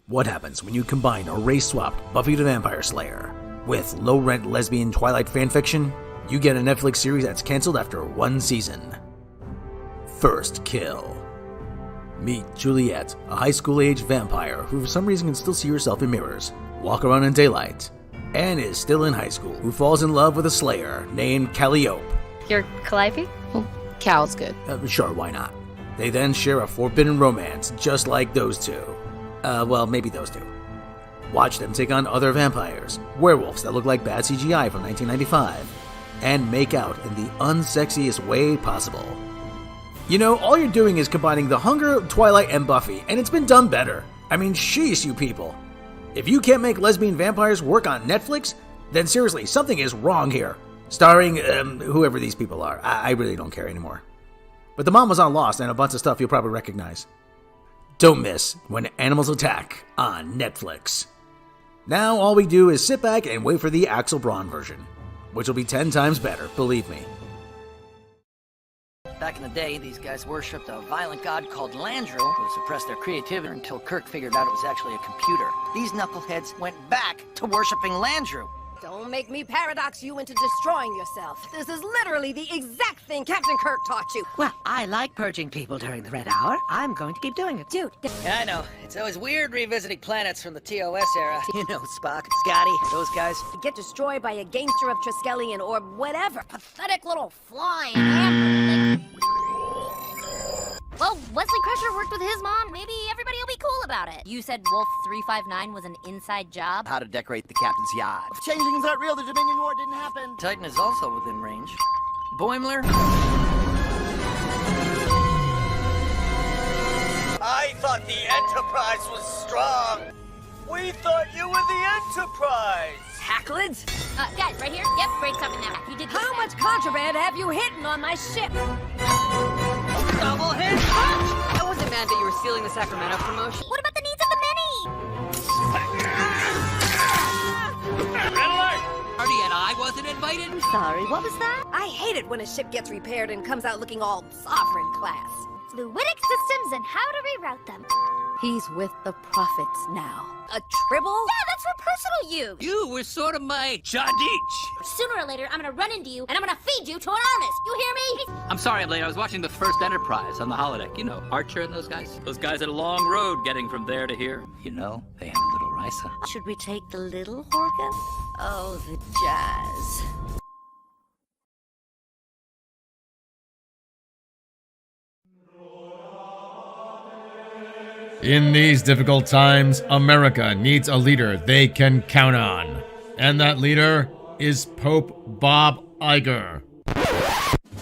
What happens when you combine a race-swapped Buffy the Vampire Slayer with low-rent lesbian Twilight fanfiction? You get a Netflix series that's canceled after one season. First Kill. Meet Juliet, a high school-age vampire who for some reason can still see herself in mirrors, walk around in daylight, and is still in high school, who falls in love with a Slayer named Calliope. You're Calliope? Well, Cal's good. Sure, why not? They then share a forbidden romance, just like those two. Well, maybe those two. Watch them take on other vampires, werewolves that look like bad CGI from 1995, and make out in the unsexiest way possible. You know, all you're doing is combining The Hunger, Twilight, and Buffy, and it's been done better. I mean, sheesh, you people. If you can't make lesbian vampires work on Netflix, then seriously, something is wrong here. Starring, whoever these people are. I really don't care anymore. But the mom was on Lost and a bunch of stuff you'll probably recognize. Don't miss When Animals Attack on Netflix. Now all we do is sit back and wait for the Axel Braun version, which will be 10 times better, believe me. Back in the day, these guys worshipped a violent god called Landru who suppressed their creativity until Kirk figured out it was actually a computer. These knuckleheads went back to worshipping Landru. Don't make me paradox you into destroying yourself. This is literally the exact thing Captain Kirk taught you. Well, I like purging people during the Red Hour. I'm going to keep doing it. Dude. Yeah, I know. It's always weird revisiting planets from the TOS era. You know, Spock, Scotty, those guys. Get destroyed by a gamester of Triskelion or whatever. Pathetic little flying hammer thing. Well, Wesley Crusher worked with his mom. Maybe everybody will be cool about it. You said Wolf 359 was an inside job? How to decorate the captain's yacht. If changelings aren't real, the Dominion War didn't happen. Titan is also within range. Boimler? I thought the Enterprise was strong. We thought you were the Enterprise. Hacklids? Guys, right here? Yep, break something now. You did How much contraband have you hidden on my ship? Double hit! I wasn't mad that you were stealing the Sacramento promotion. What about the needs of the many? Party and I wasn't invited. I'm sorry, what was that? I hate it when a ship gets repaired and comes out looking all sovereign class. Fluidic systems and how to reroute them. He's with the prophets now. A tribble? Yeah, that's for personal use. You were sort of my Chadich. Sooner or later, I'm gonna run into you, and I'm gonna feed you to an artist. You hear me? I'm sorry I'm late. I was watching the first Enterprise on the holodeck. You know, Archer and those guys. Those guys had a long road getting from there to here. You know, they had a little Risa. Should we take the little Horgan? Oh, the jazz. In these difficult times, America needs a leader they can count on. And that leader is Pope Bob Iger.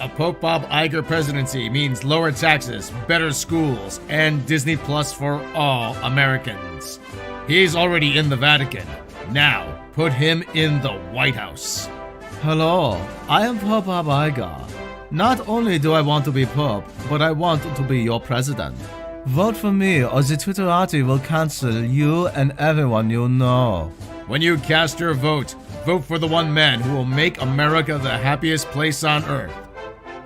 A Pope Bob Iger presidency means lower taxes, better schools, and Disney Plus for all Americans. He's already in the Vatican. Now, put him in the White House. Hello, I am Pope Bob Iger. Not only do I want to be Pope, but I want to be your president. Vote for me or the Twitterati will cancel you and everyone you know. When you cast your vote, vote for the one man who will make America the happiest place on earth.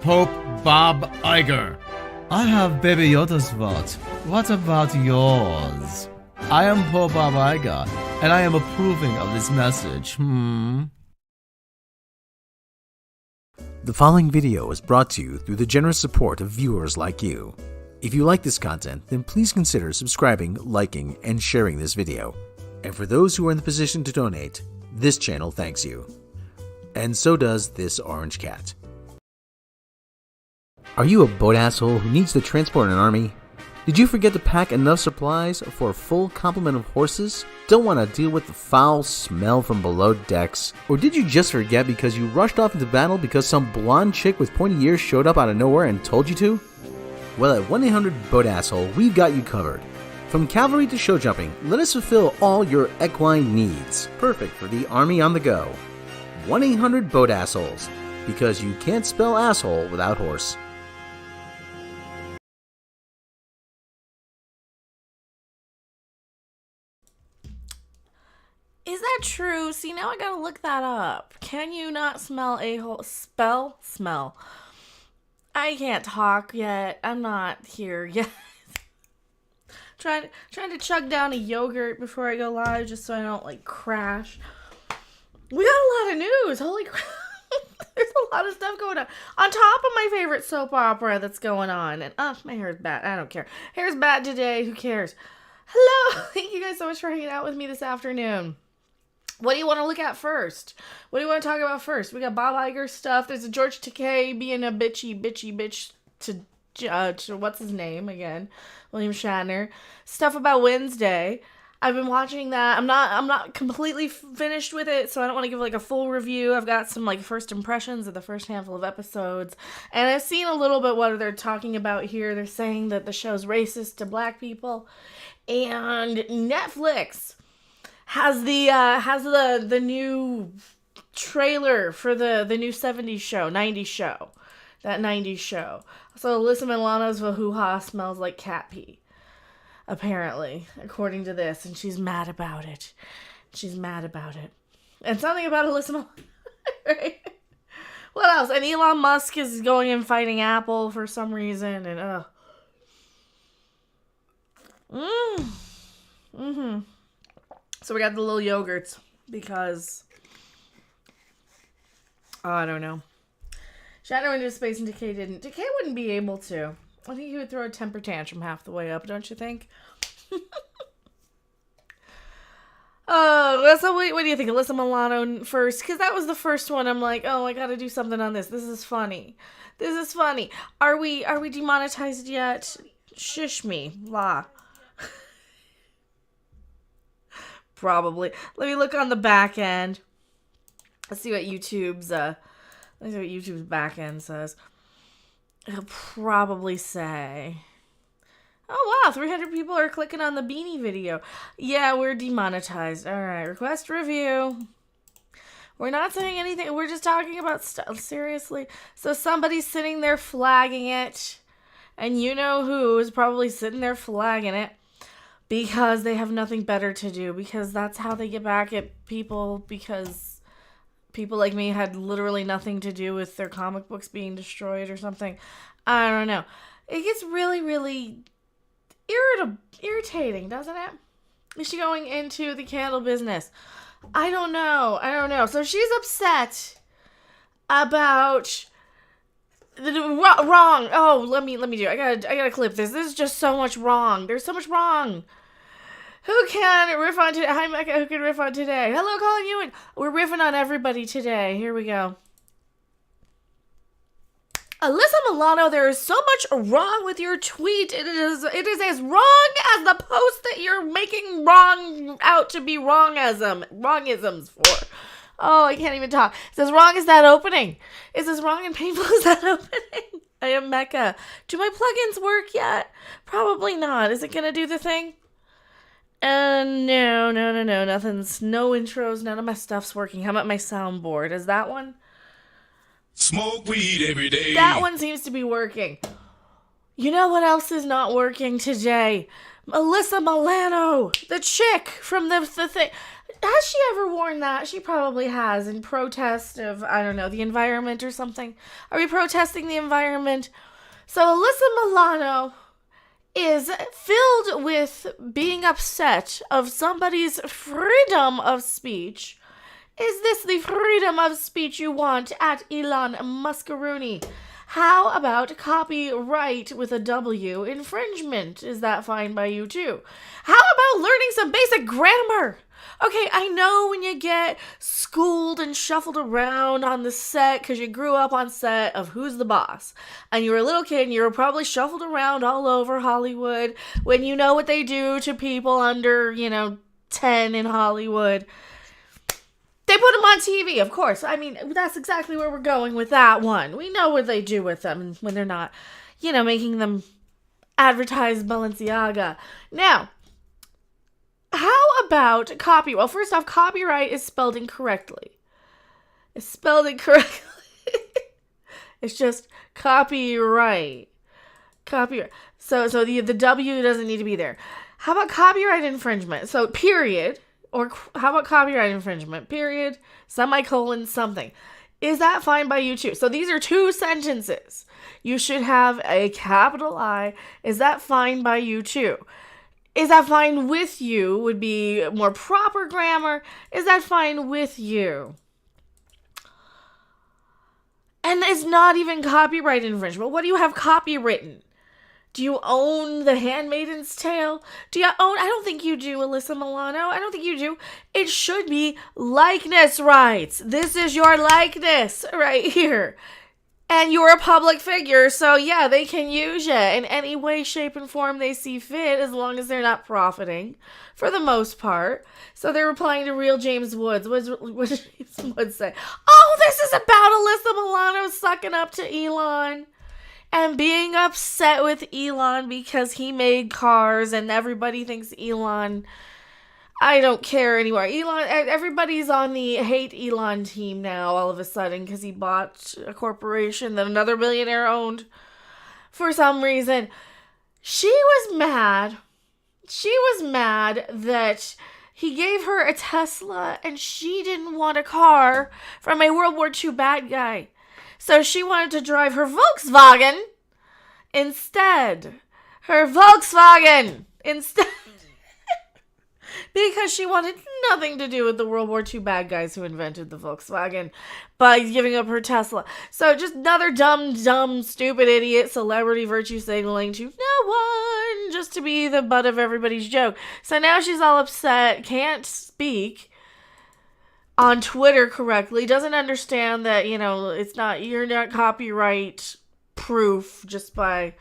Pope Bob Iger. I have Baby Yoda's vote. What about yours? I am Pope Bob Iger, and I am approving of this message. The following video is brought to you through the generous support of viewers like you. If you like this content, then please consider subscribing, liking, and sharing this video. And for those who are in the position to donate, this channel thanks you. And so does this orange cat. Are you a boat asshole who needs to transport an army? Did you forget to pack enough supplies for a full complement of horses? Don't want to deal with the foul smell from below decks? Or did you just forget because you rushed off into battle because some blonde chick with pointy ears showed up out of nowhere and told you to? Well, at 1-800-BOAT-ASSHOLE, we've got you covered. From cavalry to show jumping, let us fulfill all your equine needs. Perfect for the army on the go. 1-800-BOAT-ASSHOLES, because you can't spell asshole without horse. Is that true? See, now I gotta look that up. Can you not smell a-hole? Smell. I can't talk yet. I'm not here yet. Trying to chug down a yogurt before I go live just so I don't, like, crash. We got a lot of news. Holy crap. There's a lot of stuff going on. On top of my favorite soap opera that's going on. And, my hair's bad. I don't care. Hair's bad today. Who cares? Hello. Thank you guys so much for hanging out with me this afternoon. What do you want to look at first? What do you want to talk about first? We got Bob Iger stuff. There's a George Takei being a bitch to what's his name again? William Shatner. Stuff about Wednesday. I've been watching that. I'm not completely finished with it, so I don't want to give like a full review. I've got some like first impressions of the first handful of episodes, and I've seen a little bit what they're talking about here. They're saying that the show's racist to black people, and Netflix has the new trailer for the new 70s show, 90s show. That 90s show. So Alyssa Milano's Vahooha smells like cat pee. Apparently, according to this, and she's mad about it. And something about Alyssa Milano, right? What else? And Elon Musk is going and fighting Apple for some reason, and So we got the little yogurts because I don't know. Shatner went into space and Takei didn't. Takei wouldn't be able to. I think he would throw a temper tantrum half the way up, don't you think? So what do you think? Alyssa Milano first? Because that was the first one. I'm like, oh, I gotta do something on this. This is funny. Are we demonetized yet? Shush me. La. Probably. Let me look on the back end. Let's see what YouTube's back end says. It'll probably say, oh wow, 300 people are clicking on the beanie video. Yeah, we're demonetized. All right, request review. We're not saying anything. We're just talking about stuff. Seriously. So somebody's sitting there flagging it, and you know who is probably sitting there flagging it because they have nothing better to do, because that's how they get back at people, because people like me had literally nothing to do with their comic books being destroyed or something. I don't know. It gets really, really irritating, doesn't it? Is she going into the candle business? I don't know. So she's upset about wrong. Oh, let me do it. I gotta clip this. This is just so much wrong. There's so much wrong. Who can riff on today? Hi, Mecca. Who can riff on today? Hello, Colin Ewan. We're riffing on everybody today. Here we go. Alyssa Milano, there is so much wrong with your tweet. It is as wrong as the post that you're making wrong out to be wrongisms for. Oh, I can't even talk. It's as wrong as that opening. It's as wrong and painful as that opening. I am Mecca. Do my plugins work yet? Probably not. Is it going to do the thing? No, nothing's, no intros, none of my stuff's working. How about my soundboard? Is that one? Smoke weed every day. That one seems to be working. You know what else is not working today? Alyssa Milano, the chick from the thing. Has she ever worn that? She probably has, in protest of, I don't know, the environment or something. Are we protesting the environment? So Alyssa Milano is filled with being upset of somebody's freedom of speech. Is this the freedom of speech you want at Elon Muscaroonie? How about copyright with a W infringement? Is that fine by you too? How about learning some basic grammar? Okay, I know when you get schooled and shuffled around on the set because you grew up on set of Who's the Boss, and you were a little kid and you were probably shuffled around all over Hollywood when you know what they do to people under, 10 in Hollywood. They put them on TV, of course. I mean, that's exactly where we're going with that one. We know what they do with them when they're not, making them advertise Balenciaga. Now, how about copy? Well, first off, copyright is spelled incorrectly. It's just copyright. Copyright. So the W doesn't need to be there. How about copyright infringement? So period. Or how about copyright infringement? Period. Semicolon something. Is that fine by you too? So these are two sentences. You should have a capital I. Is that fine by you too? Is that fine with you would be more proper grammar. Is that fine with you? And it's not even copyright infringement. What do you have copywritten? Do you own The Handmaid's Tale? Do you own... I don't think you do, Alyssa Milano. I don't think you do. It should be likeness rights. This is your likeness right here. And you're a public figure, so yeah, they can use you in any way, shape, and form they see fit, as long as they're not profiting, for the most part. So they're replying to Real James Woods. What does James Woods say? Oh, this is about Alyssa Milano sucking up to Elon and being upset with Elon because he made cars and everybody thinks Elon... I don't care anymore. Elon, everybody's on the hate Elon team now all of a sudden because he bought a corporation that another billionaire owned for some reason. She was mad. She was mad that he gave her a Tesla and she didn't want a car from a World War II bad guy. So she wanted to drive her Volkswagen instead. Her Volkswagen instead. Because she wanted nothing to do with the World War II bad guys who invented the Volkswagen by giving up her Tesla. So just another dumb, stupid idiot celebrity virtue signaling to no one just to be the butt of everybody's joke. So now she's all upset, can't speak on Twitter correctly, doesn't understand that, you're not copyright proof just by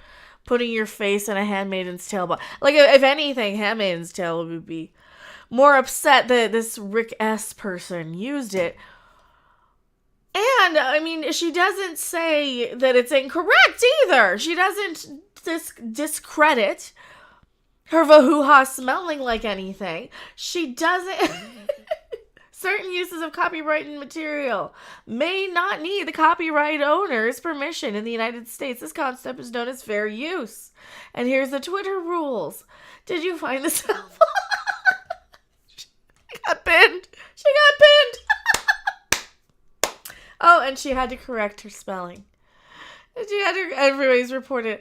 putting your face in a Handmaid's Tale. But like, if anything, Handmaid's Tale would be more upset that this Rick S. person used it. And, I mean, she doesn't say that it's incorrect either. She doesn't discredit her Vahooha smelling like anything. She doesn't... Certain uses of copyrighted material may not need the copyright owner's permission in the United States. This concept is known as fair use. And here's the Twitter rules. Did you find this helpful? She got pinned. Oh, and she had to correct her spelling. Everybody's reported.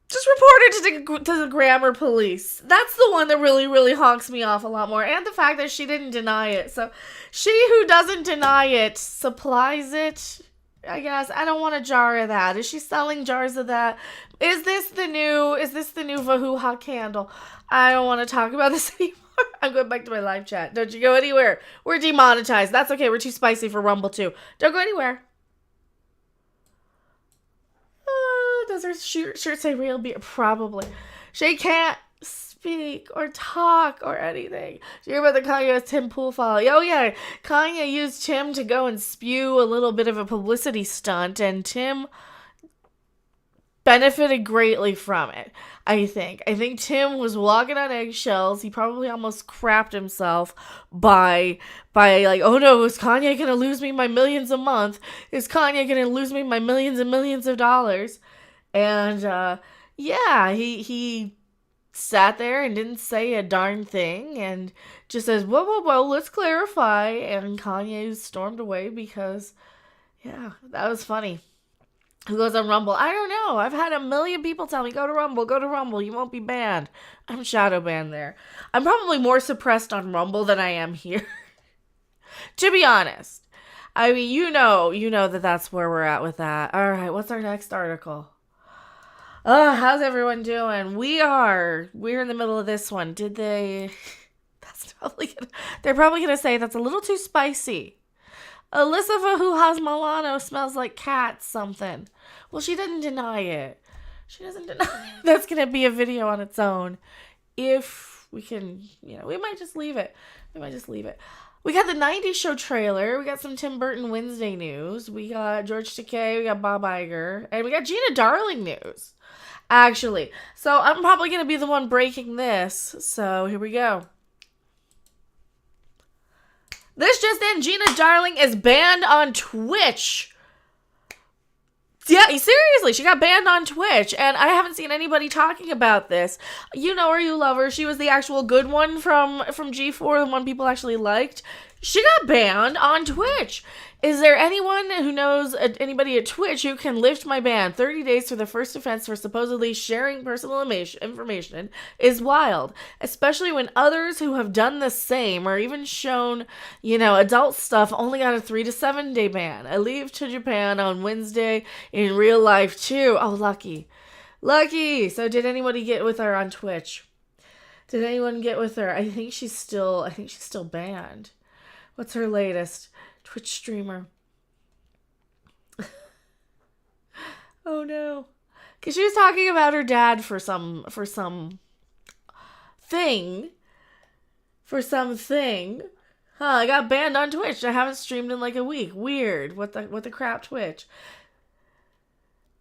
Just report her to the grammar police. That's the one that really, really honks me off a lot more. And the fact that she didn't deny it. So, she who doesn't deny it supplies it, I guess. I don't want a jar of that. Is she selling jars of that? Is this the new Vahooha candle? I don't want to talk about this anymore. I'm going back to my live chat. Don't you go anywhere. We're demonetized. That's okay. We're too spicy for Rumble too. Don't go anywhere. Does her shirt say real beer? Probably. She can't speak or talk or anything. Do you hear about the Kanye Tim Pool follow? Oh yeah, Kanye used Tim to go and spew a little bit of a publicity stunt, and Tim benefited greatly from it. I think Tim was walking on eggshells. He probably almost crapped himself by like, oh no, is Kanye gonna lose me my millions a month? Is Kanye gonna lose me my millions and millions of dollars? And, yeah, he sat there and didn't say a darn thing and just says, whoa, let's clarify. And Kanye stormed away because, yeah, that was funny. Who goes on Rumble? I don't know. I've had a million people tell me, go to Rumble, you won't be banned. I'm shadow banned there. I'm probably more suppressed on Rumble than I am here. To be honest. I mean, you know that that's where we're at with that. All right, what's our next article? How's everyone doing? We're in the middle of this one. They're probably gonna say that's a little too spicy. Alyssa Vahooha's Milano smells like cat something. Well, she didn't deny it. She doesn't deny it. That's gonna be a video on its own. If we can, we might just leave it. We got the 90s show trailer. We got some Tim Burton Wednesday news. We got George Takei. We got Bob Iger. And we got Gina Darling news. Actually. So I'm probably going to be the one breaking this. So here we go. This just in. Gina Darling is banned on Twitch. Yeah, seriously, she got banned on Twitch, and I haven't seen anybody talking about this. You know her, you love her. She was the actual good one from G4, the one people actually liked. She got banned on Twitch. Is there anyone who knows anybody at Twitch who can lift my ban? 30 days for the first offense for supposedly sharing personal information is wild. Especially when others who have done the same or even shown, adult stuff only got a 3 to 7 day ban. I leave to Japan on Wednesday in real life too. Oh, lucky. Lucky. So did anybody get with her on Twitch? Did anyone get with her? I think she's still banned. What's her latest? Twitch streamer. Oh no. Cause she was talking about her dad for something. I got banned on Twitch. I haven't streamed in like a week. Weird. What the crap, Twitch?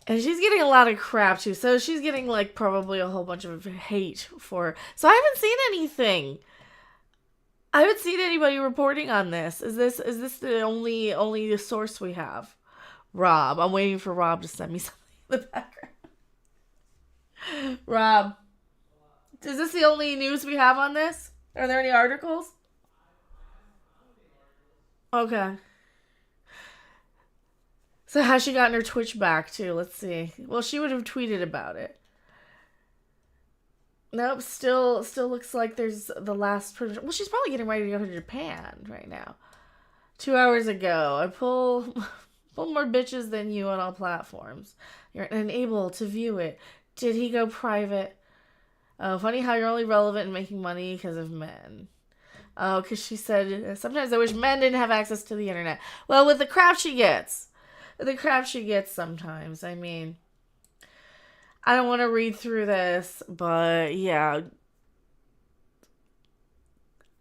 And she's getting a lot of crap too. So she's getting like probably a whole bunch of hate for her. So I haven't seen anything. I haven't seen anybody reporting on this. Is this the only source we have? Rob. I'm waiting for Rob to send me something in the background. Rob. Is this the only news we have on this? Are there any articles? Okay. So has she gotten her Twitch back too? Let's see. Well, she would have tweeted about it. Nope, still looks like there's the last person. Well, she's probably getting ready to go to Japan right now. 2 hours ago, I pull more bitches than you on all platforms. You're unable to view it. Did he go private? Oh, funny how you're only relevant in making money because of men. Oh, because she said, sometimes I wish men didn't have access to the internet. Well, with the crap she gets. Sometimes. I mean, I don't want to read through this, but yeah.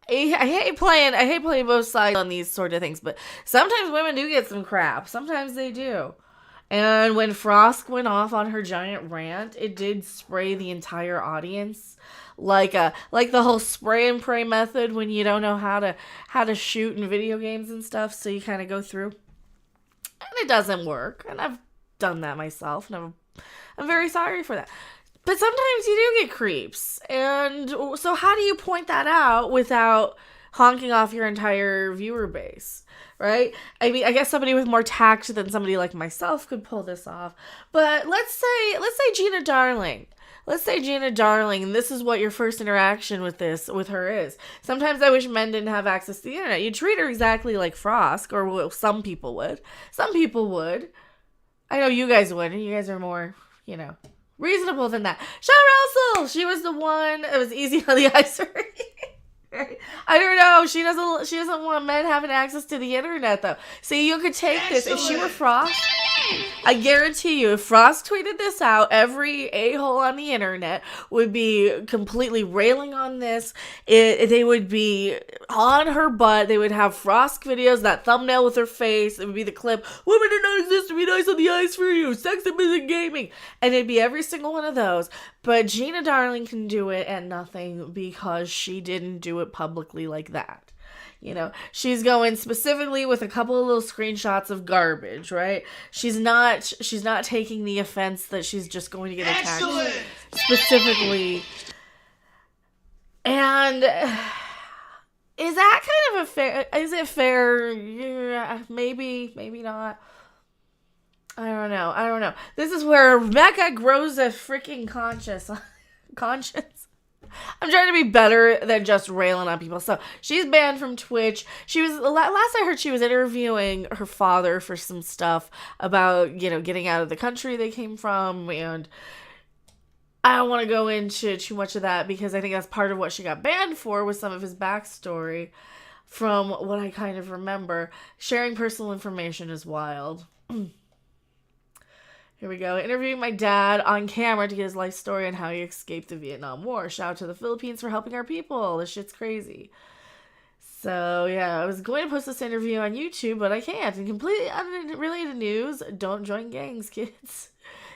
I hate playing both sides on these sort of things, but sometimes women do get some crap. Sometimes they do. And when Frost went off on her giant rant, it did spray the entire audience. Like the whole spray and pray method when you don't know how to shoot in video games and stuff, so you kind of go through. And it doesn't work. And I've done that myself, and I'm very sorry for that. But sometimes you do get creeps. And so how do you point that out without honking off your entire viewer base? Right? I mean, I guess somebody with more tact than somebody like myself could pull this off. But let's say Gina Darling. Let's say Gina Darling, and this is what your first interaction with her is. Sometimes I wish men didn't have access to the internet. You treat her exactly like Frost, or well, some people would. Some people would. I know you guys wouldn't. You guys are more, reasonable than that. Shaw Russell! She was the one that was easy on the eyes for me. I don't know. She doesn't want men having access to the internet, though. See, you could take this. If she were Frost, I guarantee you, if Frost tweeted this out, every a-hole on the internet would be completely railing on this. They would be on her butt. They would have Frost videos, that thumbnail with her face. It would be the clip, women do not exist to be nice on the ice for you. Sexism isn't gaming. And it'd be every single one of those. But Gina Darling can do it and nothing because she didn't do it publicly like that. She's going specifically with a couple of little screenshots of garbage, right? She's not taking the offense that she's just going to get attacked specifically. And is that kind of is it fair? Yeah, maybe not. I don't know. This is where Mecca grows a freaking conscience. I'm trying to be better than just railing on people. So she's banned from Twitch. She was, last I heard, she was interviewing her father for some stuff about, getting out of the country they came from. And I don't want to go into too much of that because I think that's part of what she got banned for was some of his backstory from what I kind of remember. Sharing personal information is wild. Here we go. Interviewing my dad on camera to get his life story on how he escaped the Vietnam War. Shout out to the Philippines for helping our people. This shit's crazy. So, yeah, I was going to post this interview on YouTube, but I can't. And completely unrelated news, don't join gangs, kids.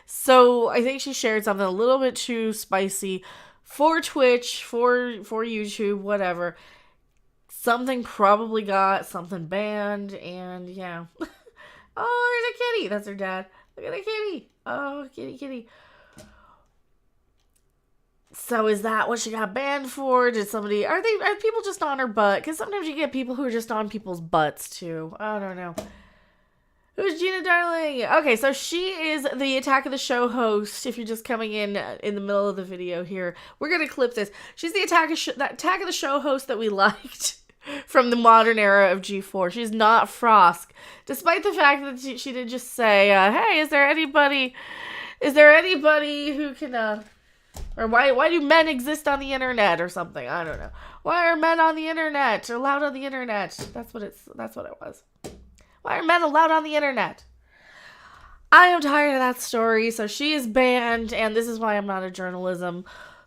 So, I think she shared something a little bit too spicy for Twitch, for YouTube, whatever. Something probably got something banned, and yeah. Oh, there's a kitty. That's her dad. Look at the kitty. Oh, kitty. So is that what she got banned for? Are people just on her butt? Because sometimes you get people who are just on people's butts too. I don't know. Who's Gina Darling? Okay, so she is the Attack of the Show host. If you're just coming in the middle of the video here, we're going to clip this. She's the Attack of the Show host that we liked from the modern era of G4. She's not Frosk. Despite the fact that she did just say, hey, is there anybody who can, or why do men exist on the internet or something? I don't know. Why are men on the internet? Allowed on the internet? That's what it was. Why are men allowed on the internet? I am tired of that story, so she is banned, and this is why I'm not a journalism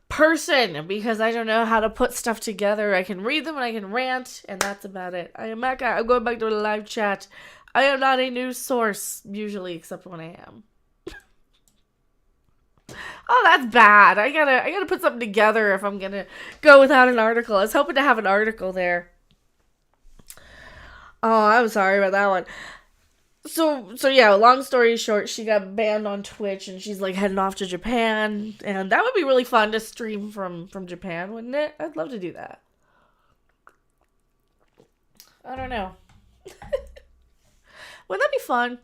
person, because I don't know how to put stuff together. I can read them and I can rant, and that's about it. I'm going back to the live chat. I am not a news source, usually, except when I am. Oh, that's bad. I gotta put something together if I'm gonna go without an article. I was hoping to have an article there. Oh, I'm sorry about that one. So yeah, long story short, she got banned on Twitch and she's like heading off to Japan, and that would be really fun to stream from Japan, wouldn't it? I'd love to do that. I don't know. Wouldn't that be fun?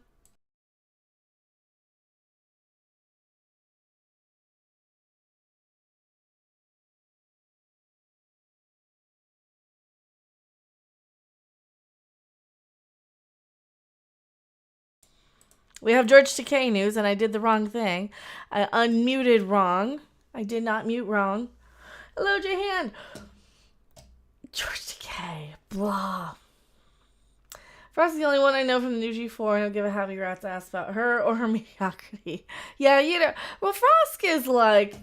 We have George Takei news, and I did the wrong thing. I unmuted wrong. I did not mute wrong. Hello, Jahan. George Takei. Blah. Frost's the only one I know from the new G4, and I'll give a happy rat's ass about her or her mediocrity. Yeah, you know. Well, Frost is like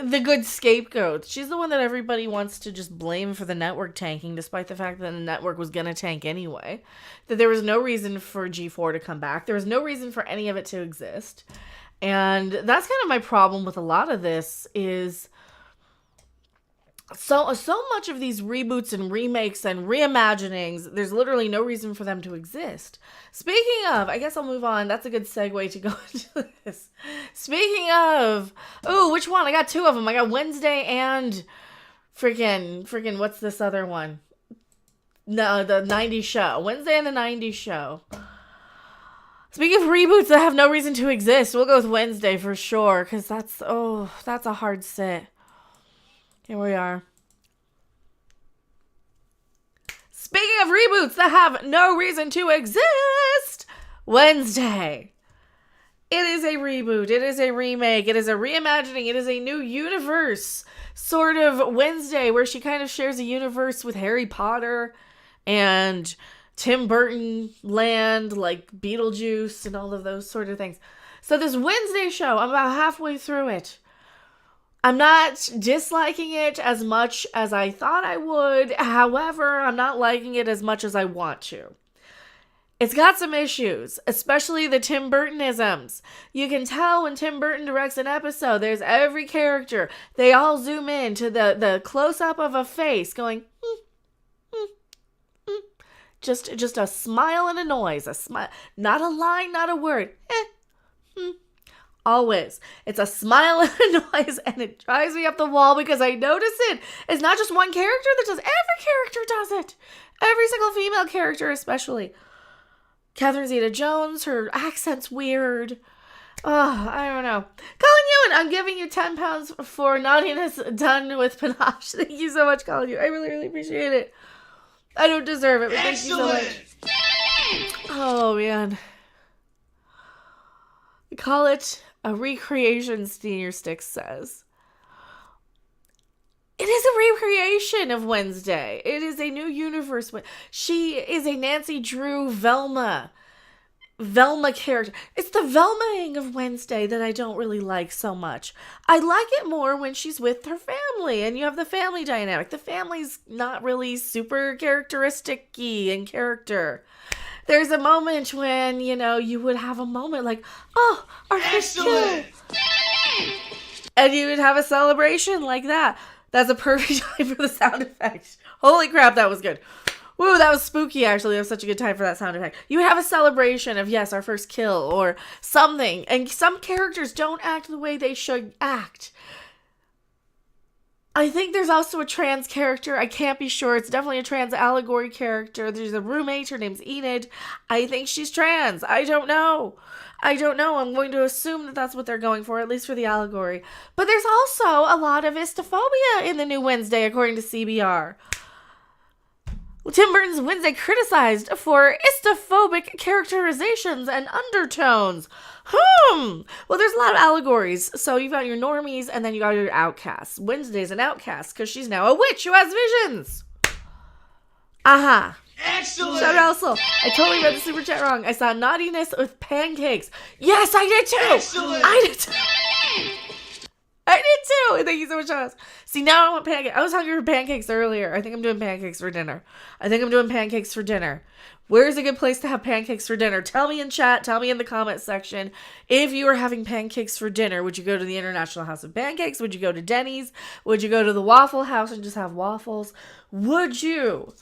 the good scapegoat. She's the one that everybody wants to just blame for the network tanking, despite the fact that the network was going to tank anyway. That there was no reason for G4 to come back. There was no reason for any of it to exist. And that's kind of my problem with a lot of this is so much of these reboots and remakes and reimaginings, there's literally no reason for them to exist. Speaking of, I guess I'll move on. That's a good segue to go into this. Speaking of, which one? I got two of them. I got Wednesday and freaking what's this other one? No, the 90s show. Wednesday and the 90s show. Speaking of reboots that have no reason to exist, we'll go with Wednesday for sure, because that's a hard sit. Here we are. Speaking of reboots that have no reason to exist, Wednesday. It is a reboot. It is a remake. It is a reimagining. It is a new universe. Sort of Wednesday, where she kind of shares a universe with Harry Potter and Tim Burton land, like Beetlejuice and all of those sort of things. So this Wednesday show, I'm about halfway through it. I'm not disliking it as much as I thought I would. However, I'm not liking it as much as I want to. It's got some issues, especially the Tim Burtonisms. You can tell when Tim Burton directs an episode, there's every character. They all zoom in to the close-up of a face going, Just a smile and a noise. A smile, not a line, not a word. Always. It's a smile and a noise, and it drives me up the wall because I notice it. It's not just one character that does it. Every character does it. Every single female character especially. Catherine Zeta-Jones, her accent's weird. Oh, I don't know. Colin Ewan, I'm giving you £10 for naughtiness done with panache. Thank you so much, Colin Ewan. I really, really appreciate it. I don't deserve it, but thank you so much. Oh, man. We call it a recreation, Senior Sticks says. It is a recreation of Wednesday. It is a new universe. She is a Nancy Drew Velma character. It's the Velmaing of Wednesday that I don't really like so much. I like it more when she's with her family and you have the family dynamic. The family's not really super characteristic-y in character. There's a moment when, you would have a moment like, oh, our first kill. And you would have a celebration like that. That's a perfect time for the sound effect. Holy crap, that was good. Woo, that was spooky, actually. That was such a good time for that sound effect. You would have a celebration of, yes, our first kill or something. And some characters don't act the way they should act. I think there's also a trans character. I can't be sure. It's definitely a trans allegory character. There's a roommate. Her name's Enid. I think she's trans. I don't know. I'm going to assume that that's what they're going for, at least for the allegory. But there's also a lot of istophobia in the new Wednesday, according to CBR. Tim Burton's Wednesday criticized for istophobic characterizations and undertones. Well, there's a lot of allegories. So you've got your normies and then you got your outcasts. Wednesday's an outcast because she's now a witch who has visions. Aha. Excellent! Shout out Alyssa. I totally read the super chat wrong. I saw naughtiness with pancakes. Yes, I did too! Excellent! I did too! Thank you so much, Alice. See, now I want pancakes. I was hungry for pancakes earlier. I think I'm doing pancakes for dinner. Where's a good place to have pancakes for dinner? Tell me in chat. Tell me in the comment section. If you were having pancakes for dinner, would you go to the International House of Pancakes? Would you go to Denny's? Would you go to the Waffle House and just have waffles? Would you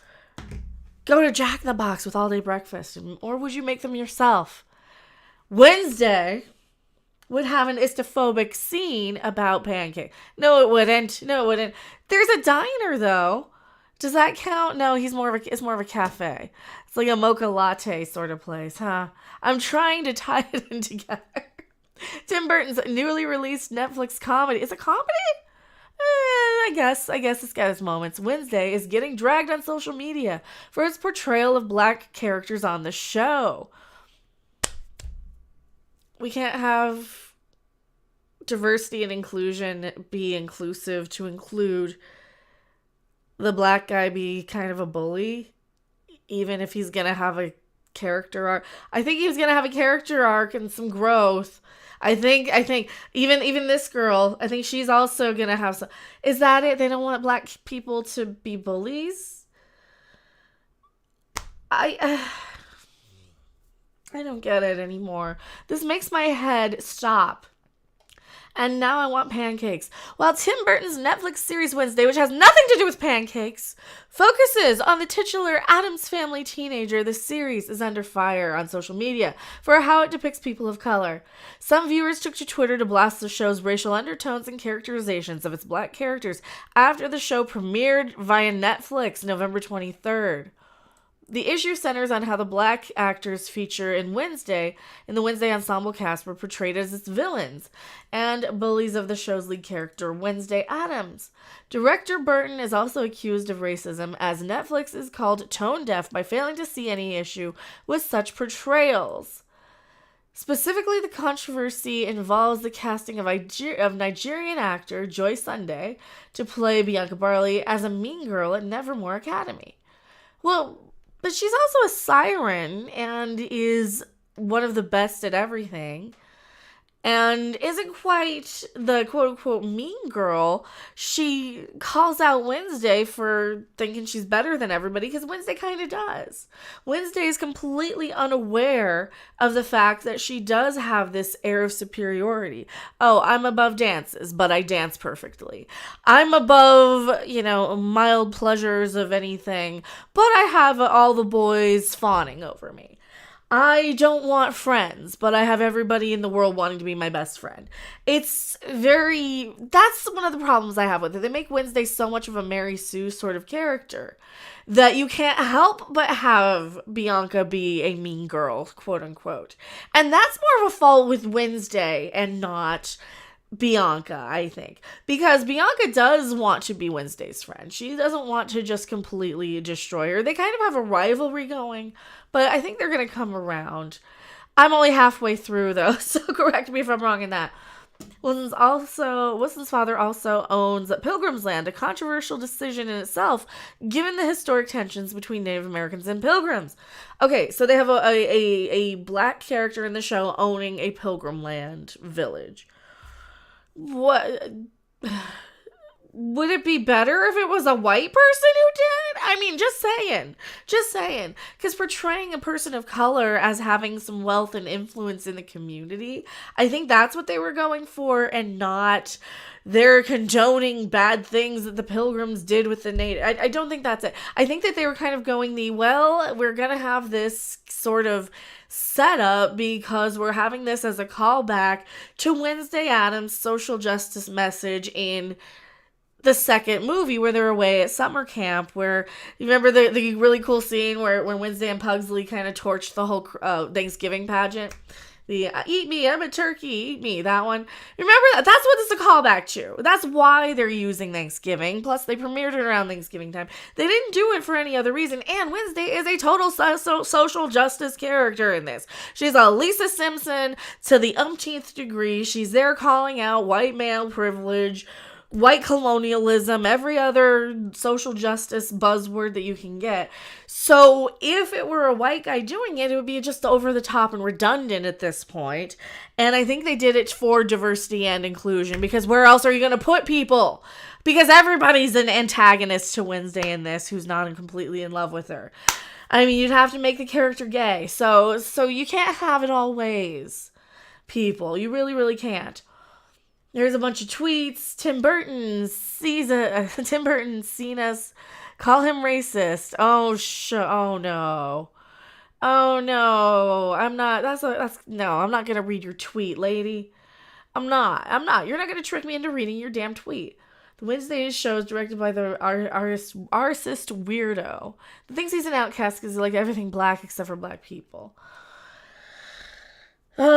go to Jack in the Box with all-day breakfast? Or would you make them yourself? Wednesday would have an istophobic scene about pancake. No, it wouldn't. There's a diner, though. Does that count? No, it's more of a cafe. It's like a mocha latte sort of place, huh? I'm trying to tie it in together. Tim Burton's newly released Netflix comedy. Is it comedy? I guess it's got its moments. Wednesday is getting dragged on social media for its portrayal of black characters on the show. We can't have diversity and inclusion be inclusive to include the black guy be kind of a bully, even if he's going to have a character arc. I think he's going to have a character arc and some growth. I think even this girl, I think she's also going to have some. Is that it? They don't want black people to be bullies? I don't get it anymore. This makes my head stop. And now I want pancakes. While Tim Burton's Netflix series Wednesday, which has nothing to do with pancakes, focuses on the titular Addams Family teenager, the series is under fire on social media for how it depicts people of color. Some viewers took to Twitter to blast the show's racial undertones and characterizations of its black characters after the show premiered via Netflix November 23rd. The issue centers on how the black actors featured in the Wednesday ensemble cast were portrayed as its villains and bullies of the show's lead character, Wednesday Addams. Director Burton is also accused of racism, as Netflix is called tone deaf by failing to see any issue with such portrayals. Specifically, the controversy involves the casting of Nigerian actor Joy Sunday to play Bianca Barley as a mean girl at Nevermore Academy. But she's also a siren and is one of the best at everything and isn't quite the quote-unquote mean girl. She calls out Wednesday for thinking she's better than everybody because Wednesday kind of does. Wednesday is completely unaware of the fact that she does have this air of superiority. Oh, I'm above dances, but I dance perfectly. I'm above, mild pleasures of anything, but I have all the boys fawning over me. I don't want friends, but I have everybody in the world wanting to be my best friend. That's one of the problems I have with it. They make Wednesday so much of a Mary Sue sort of character that you can't help but have Bianca be a mean girl, quote unquote. And that's more of a fault with Wednesday and not Bianca, I think. Because Bianca does want to be Wednesday's friend. She doesn't want to just completely destroy her. They kind of have a rivalry going, but I think they're going to come around. I'm only halfway through, though, so correct me if I'm wrong in that. Wilson's father also owns Pilgrim's Land, a controversial decision in itself, given the historic tensions between Native Americans and Pilgrims. Okay, so they have a black character in the show owning a Pilgrim Land village. What? would it be better if it was a white person who did? I mean, just saying. Because portraying a person of color as having some wealth and influence in the community, I think that's what they were going for, and not they're condoning bad things that the Pilgrims did with the native. I don't think that's it. I think that they were kind of going we're going to have this sort of setup because we're having this as a callback to Wednesday Addams' social justice message in the second movie where they're away at summer camp, where you remember the really cool scene where when Wednesday and Pugsley kind of torched the whole Thanksgiving pageant. The eat me, I'm a turkey, eat me, that one. Remember that? That's what it's a callback to. That's why they're using Thanksgiving. Plus, they premiered it around Thanksgiving time. They didn't do it for any other reason. And Wednesday is a total social justice character in this. She's a Lisa Simpson to the umpteenth degree. She's there calling out white male privilege, white colonialism, every other social justice buzzword that you can get. So if it were a white guy doing it, it would be just over the top and redundant at this point. And I think they did it for diversity and inclusion, because where else are you going to put people? Because everybody's an antagonist to Wednesday in this who's not completely in love with her. I mean, you'd have to make the character gay. So you can't have it all ways, people. You really, really can't. There's a bunch of tweets. Tim Burton seen us call him racist. Oh no. I'm not gonna read your tweet, lady. I'm not. You're not gonna trick me into reading your damn tweet. The Wednesday show is directed by the artist weirdo. The thinks he's an outcast because he like everything black except for black people. Don't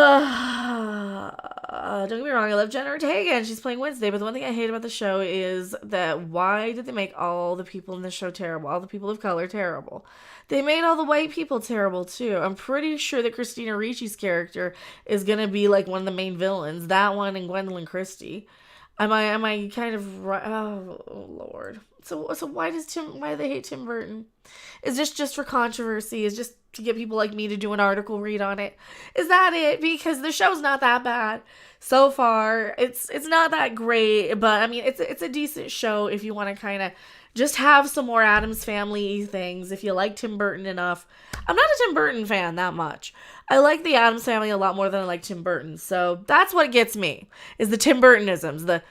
get me wrong, I love Jenna Ortega and she's playing Wednesday, but the one thing I hate about the show is that why did they make all the people in the show terrible? All the people of color terrible. They made all the white people terrible too. I'm pretty sure that Christina Ricci's character is gonna be like one of the main villains. That one and Gwendolyn Christie. Am I kind of right? Oh Lord. So why do they hate Tim Burton? Is this just for controversy? Is just to get people like me to do an article read on it? Is that it? Because the show's not that bad so far. It's not that great, but I mean it's a decent show if you want to kind of just have some more Addams Family things. If you like Tim Burton enough. I'm not a Tim Burton fan that much. I like the Addams Family a lot more than I like Tim Burton. So that's what gets me, is the Tim Burtonisms, the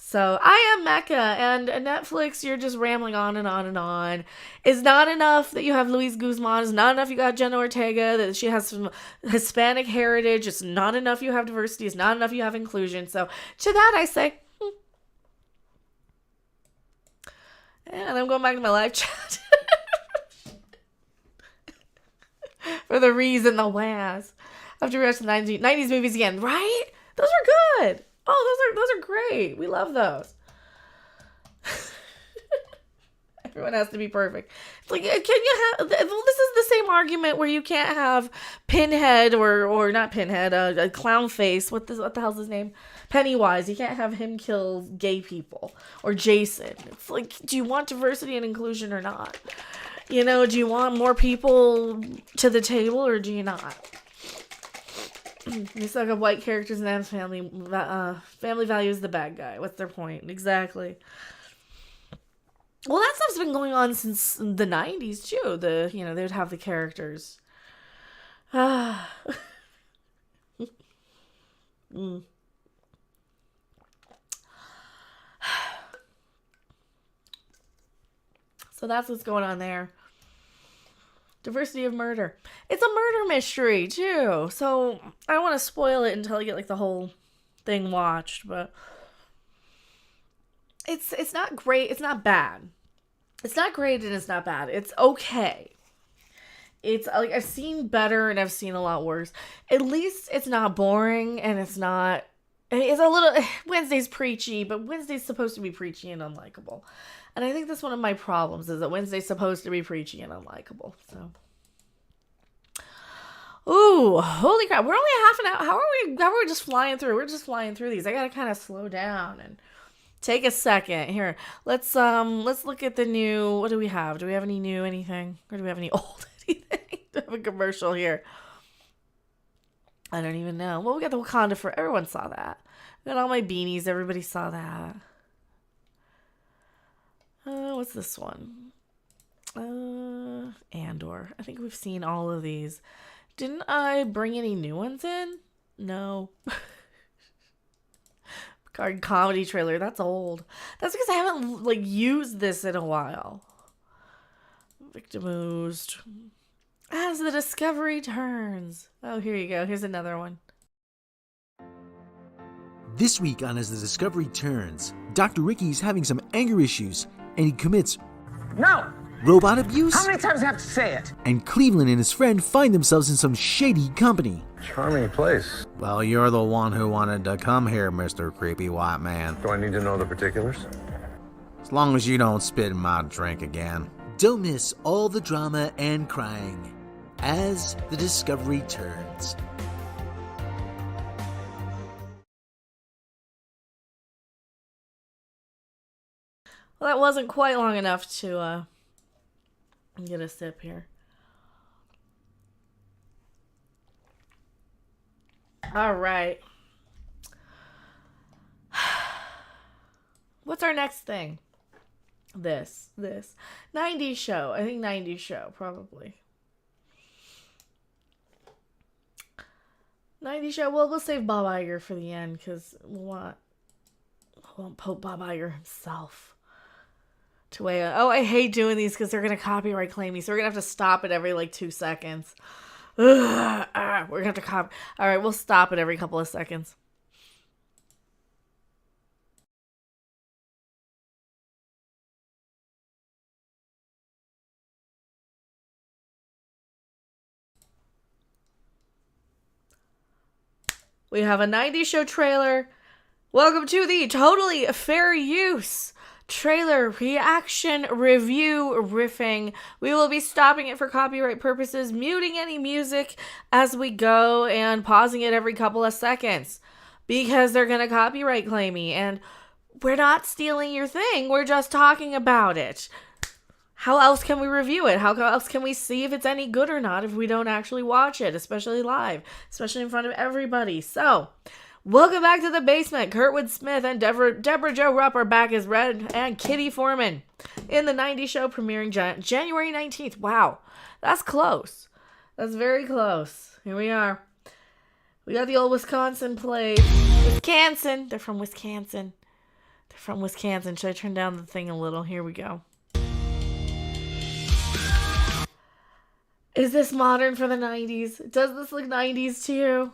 So, I am Mecca, and Netflix, you're just rambling on and on and on. It's not enough that you have Luis Guzman. It's not enough you got Jenna Ortega, that she has some Hispanic heritage. It's not enough you have diversity. It's not enough you have inclusion. So, to that I say, And I'm going back to my live chat. For the re's and the whas. I have to rewatch the 90s movies again, right? Those are good. Oh, those are great. We love those. Everyone has to be perfect. It's like, can you have... Well, this is the same argument where you can't have Pinhead or not Pinhead, a clown face. What the hell's his name? Pennywise. You can't have him kill gay people. Or Jason. It's like, do you want diversity and inclusion or not? You know, do you want more people to the table or do you not? You still got white characters in Addams Family. Family Value is the bad guy. What's their point? Exactly. Well, that stuff's been going on since the 90s, too. They would have the characters. So that's what's going on there. Diversity of murder. It's a murder mystery, too. So, I don't want to spoil it until I get, the whole thing watched, but... It's not great. It's not bad. It's not great and it's not bad. It's okay. It's, I've seen better and I've seen a lot worse. At least it's not boring and it's not... It's a little... Wednesday's preachy, but Wednesday's supposed to be preachy and unlikable. And I think that's one of my problems, is that Wednesday's supposed to be preachy and unlikable, so... Ooh, holy crap. We're only half an hour. How are we just flying through? We're just flying through these. I gotta kind of slow down and take a second. Here, let's look at the new... What do we have? Do we have any new anything? Or do we have any old anything? Do we have a commercial here? I don't even know. Well, we got the Wakanda for... Everyone saw that. We got all my beanies. Everybody saw that. What's this one? Andor. I think we've seen all of these. Didn't I bring any new ones in? No. Card comedy trailer. That's old. That's because I haven't like used this in a while. Victimized. As the discovery turns. Oh, here you go. Here's another one. This week on As the Discovery Turns, Dr. Ricky's having some anger issues, and he commits robot abuse. How many times do I have to say it? And Cleveland and his friend find themselves in some shady company. Charming place. Well, you're the one who wanted to come here, Mr. Creepy White Man. Do I need to know the particulars? As long as you don't spit in my drink again. Don't miss all the drama and crying as the Discovery Turns. Well, that wasn't quite long enough to get a sip here. All right. What's our next thing? This 90s show. I think 90s show, probably. 90s show. Well, we'll save Bob Iger for the end because we want Pope Bob Iger himself to weigh in. Oh, I hate doing these because they're going to copyright claim me, so we're going to have to stop it every like 2 seconds. We're going to have to copy. All right, we'll stop it every couple of seconds. We have a 90s show trailer. Welcome to the Totally Fair Use trailer reaction review riffing. We will be stopping it for copyright purposes, muting any music as we go, and pausing it every couple of seconds because they're going to copyright claim me. And we're not stealing your thing. We're just talking about it. How else can we review it? How else can we see if it's any good or not if we don't actually watch it, especially live, especially in front of everybody? So, welcome back to the basement. Kurtwood Smith and Deborah Jo Rupp are back as Red and Kitty Foreman in the 90s show premiering January 19th. Wow, that's close. That's very close. Here we are. We got the old Wisconsin place. Wisconsin. They're from Wisconsin. Should I turn down the thing a little? Here we go. Is this modern for the 90s? Does this look 90s to you?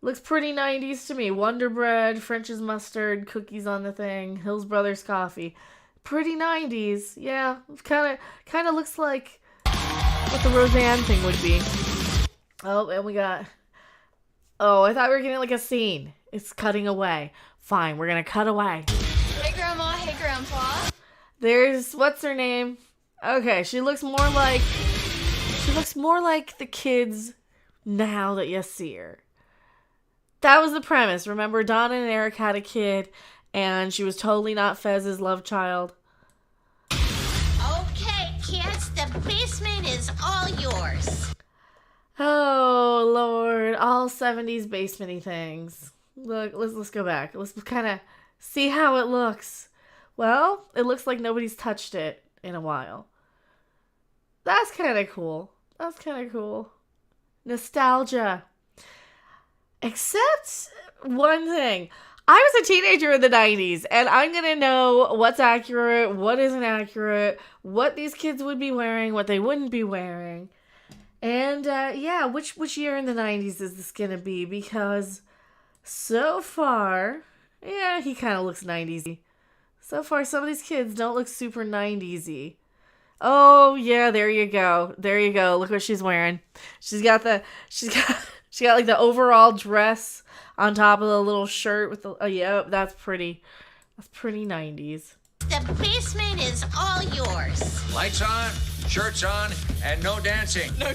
Looks pretty 90s to me. Wonder Bread, French's mustard, cookies on the thing, Hills Brothers coffee. Pretty 90s. Yeah, kind of looks like what the Roseanne thing would be. Oh, and we got... Oh, I thought we were getting like a scene. It's cutting away. Fine, we're gonna cut away. Hey, Grandma. Hey, Grandpa. There's... What's her name? Okay, she looks more like... She looks more like the kids now that you see her. That was the premise. Remember, Donna and Eric had a kid, and she was totally not Fez's love child. Okay, kids, the basement is all yours. Oh, Lord. All 70s basement-y things. Look, let's go back. Let's kind of see how it looks. Well, it looks like nobody's touched it in a while. That's kind of cool. Nostalgia. Except one thing. I was a teenager in the 90s, and I'm going to know what's accurate, what isn't accurate, what these kids would be wearing, what they wouldn't be wearing. And, yeah, which year in the 90s is this going to be? Because so far, yeah, he kind of looks 90s-y. So far, some of these kids don't look super 90s-y. Oh, yeah, there you go. Look what she's wearing. She got like the overall dress on top of the little shirt with the, oh, yeah, that's pretty 90s. The basement is all yours. Lights on, shirts on, and no dancing. No.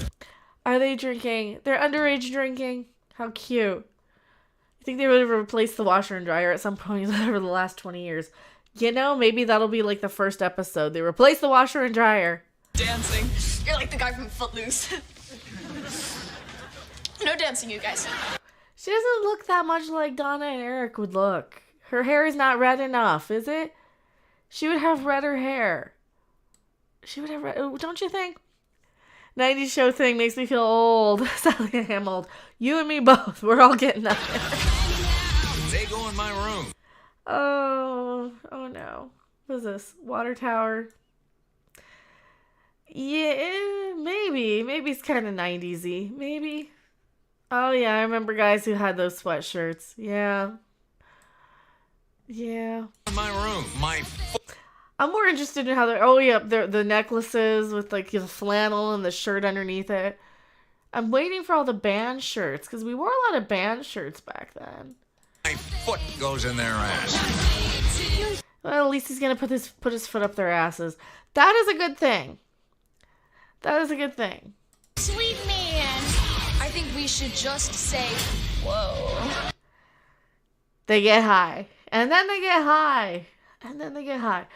Are they drinking? They're underage drinking? How cute. I think they would have replaced the washer and dryer at some point over the last 20 years. You know, maybe that'll be like the first episode. They replace the washer and dryer. Dancing. You're like the guy from Footloose. No dancing, you guys. She doesn't look that much like Donna and Eric would look. Her hair is not red enough, is it? She would have redder hair. She would have red, don't you think? 90s show thing makes me feel old. Sadly, I am old. You and me both. We're all getting up there. They go in my room. Oh no. What is this? Water tower. Yeah, maybe. Maybe it's kind of 90s-y. Maybe. Oh yeah, I remember guys who had those sweatshirts. Yeah. Yeah. In my room. I'm more interested in how they're... Oh yeah, the necklaces with like the flannel and the shirt underneath it. I'm waiting for all the band shirts because we wore a lot of band shirts back then. My foot goes in their ass. Well, at least he's gonna put his foot up their asses. That is a good thing. That is a good thing. Sweet man. I think we should just say, whoa. They get high. And then they get high. And then they get high.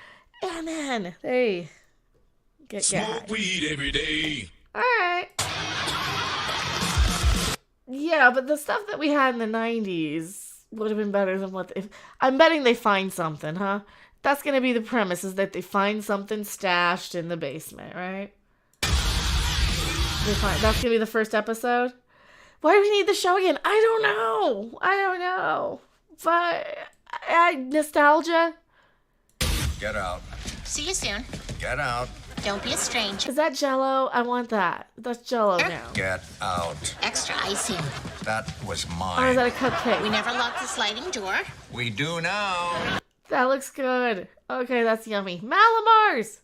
And then they get high. Smoke weed every day. Alright. Yeah, but the stuff that we had in the 90s would have been better than what... I'm betting they find something, huh? That's going to be the premise, is that they find something stashed in the basement, right? That's going to be the first episode? Why do we need the show again? I don't know. But nostalgia. Get out. See you soon. Get out. Don't be a stranger. Is that Jell-O? I want that. That's Jell-O now. Get out. Extra icing. That was Or mine. is that a cupcake? We never locked the sliding door. We do now. That looks good. Okay, that's yummy. Malamars!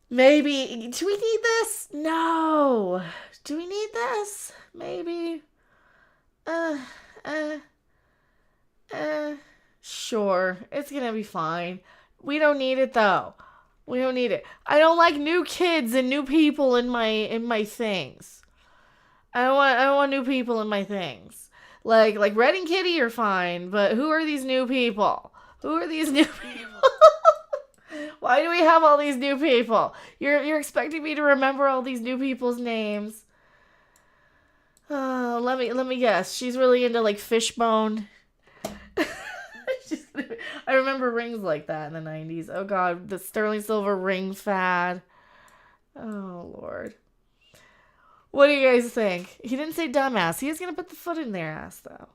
Maybe. Do we need this? No. Do we need this? Maybe. Sure. It's gonna be fine. We don't need it though. We don't need it. I don't like new kids and new people in my things. I don't want new people in my things. Like Red and Kitty are fine, but who are these new people? Who are these new people? Why do we have all these new people? You're expecting me to remember all these new people's names. Let me guess. She's really into like Fishbone. I remember rings like that in the 90s. Oh god, the sterling silver ring fad. Oh lord. What do you guys think? He didn't say dumbass. He is gonna put the foot in their ass though.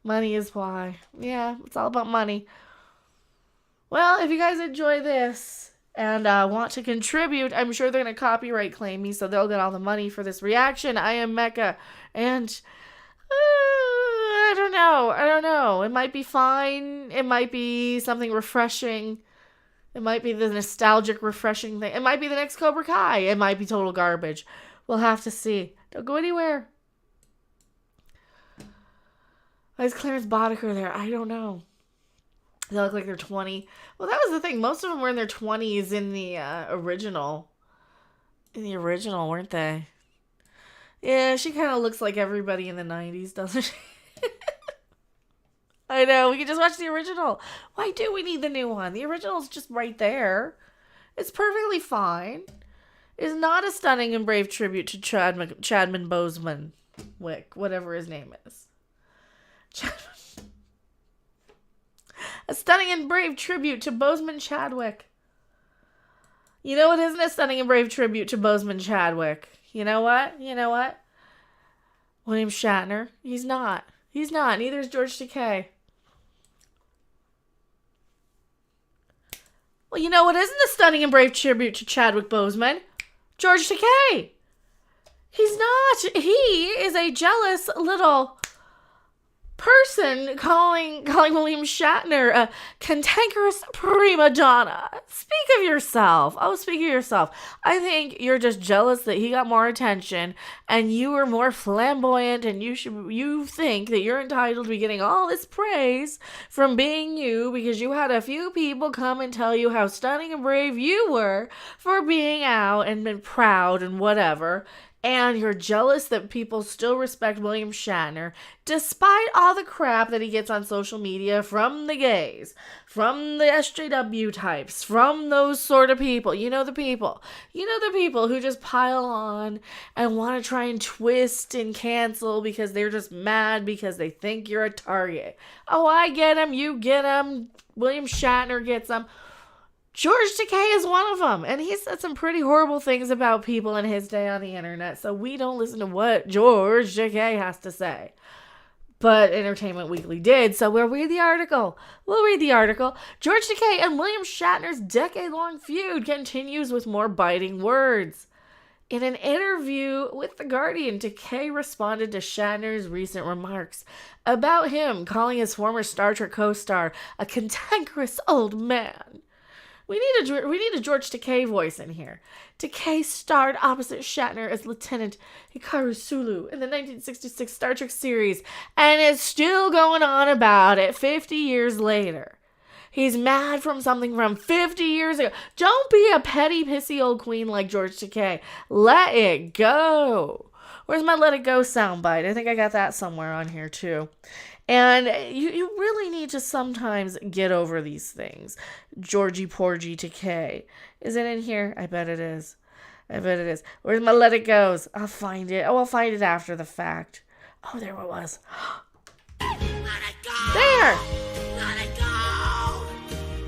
Money is why. Yeah, it's all about money. Well, if you guys enjoy this and want to contribute, I'm sure they're going to copyright claim me, so they'll get all the money for this reaction. I am Mecca, and I don't know. It might be fine. It might be something refreshing. It might be the nostalgic, refreshing thing. It might be the next Cobra Kai. It might be total garbage. We'll have to see. Don't go anywhere. Why is Clarence Boddicker there? I don't know. They look like they're 20. Well, that was the thing. Most of them were in their 20s in the original. In the original, weren't they? Yeah, she kind of looks like everybody in the 90s, doesn't she? I know. We can just watch the original. Why do we need the new one? The original's just right there. It's perfectly fine. It's not a stunning and brave tribute to Chadman Boseman. Whatever his name is. A stunning and brave tribute to Boseman Chadwick. You know what isn't a stunning and brave tribute to Boseman Chadwick? You know what? William Shatner. He's not. Neither is George Takei. Well, you know what isn't a stunning and brave tribute to Chadwick Boseman? George Takei. He's not. He is a jealous little person calling William Shatner a cantankerous prima donna. Speak of yourself. I think you're just jealous that he got more attention and you were more flamboyant, and you think that you're entitled to be getting all this praise from being you because you had a few people come and tell you how stunning and brave you were for being out and been proud and whatever. And you're jealous that people still respect William Shatner, despite all the crap that he gets on social media from the gays, from the SJW types, from those sort of people. You know the people. You know the people who just pile on and want to try and twist and cancel because they're just mad because they think you're a target. Oh, I get him. You get him. William Shatner gets him. George Takei is one of them, and he said some pretty horrible things about people in his day on the internet, so we don't listen to what George Takei has to say. But Entertainment Weekly did, so we'll read the article. George Takei and William Shatner's decade-long feud continues with more biting words. In an interview with The Guardian, Takei responded to Shatner's recent remarks about him calling his former Star Trek co-star a cantankerous old man. We need a George Takei voice in here. Takei starred opposite Shatner as Lieutenant Hikaru Sulu in the 1966 Star Trek series and is still going on about it 50 years later. He's mad from something from 50 years ago. Don't be a petty, pissy old queen like George Takei. Let it go. Where's my Let It Go soundbite? I think I got that somewhere on here too. And you really need to sometimes get over these things. Georgie Porgy Takei. Is it in here? I bet it is. Where's my Let It Go's? I'll find it. Oh, I'll find it after the fact. Oh, there it was. Let it go. There! Let it go.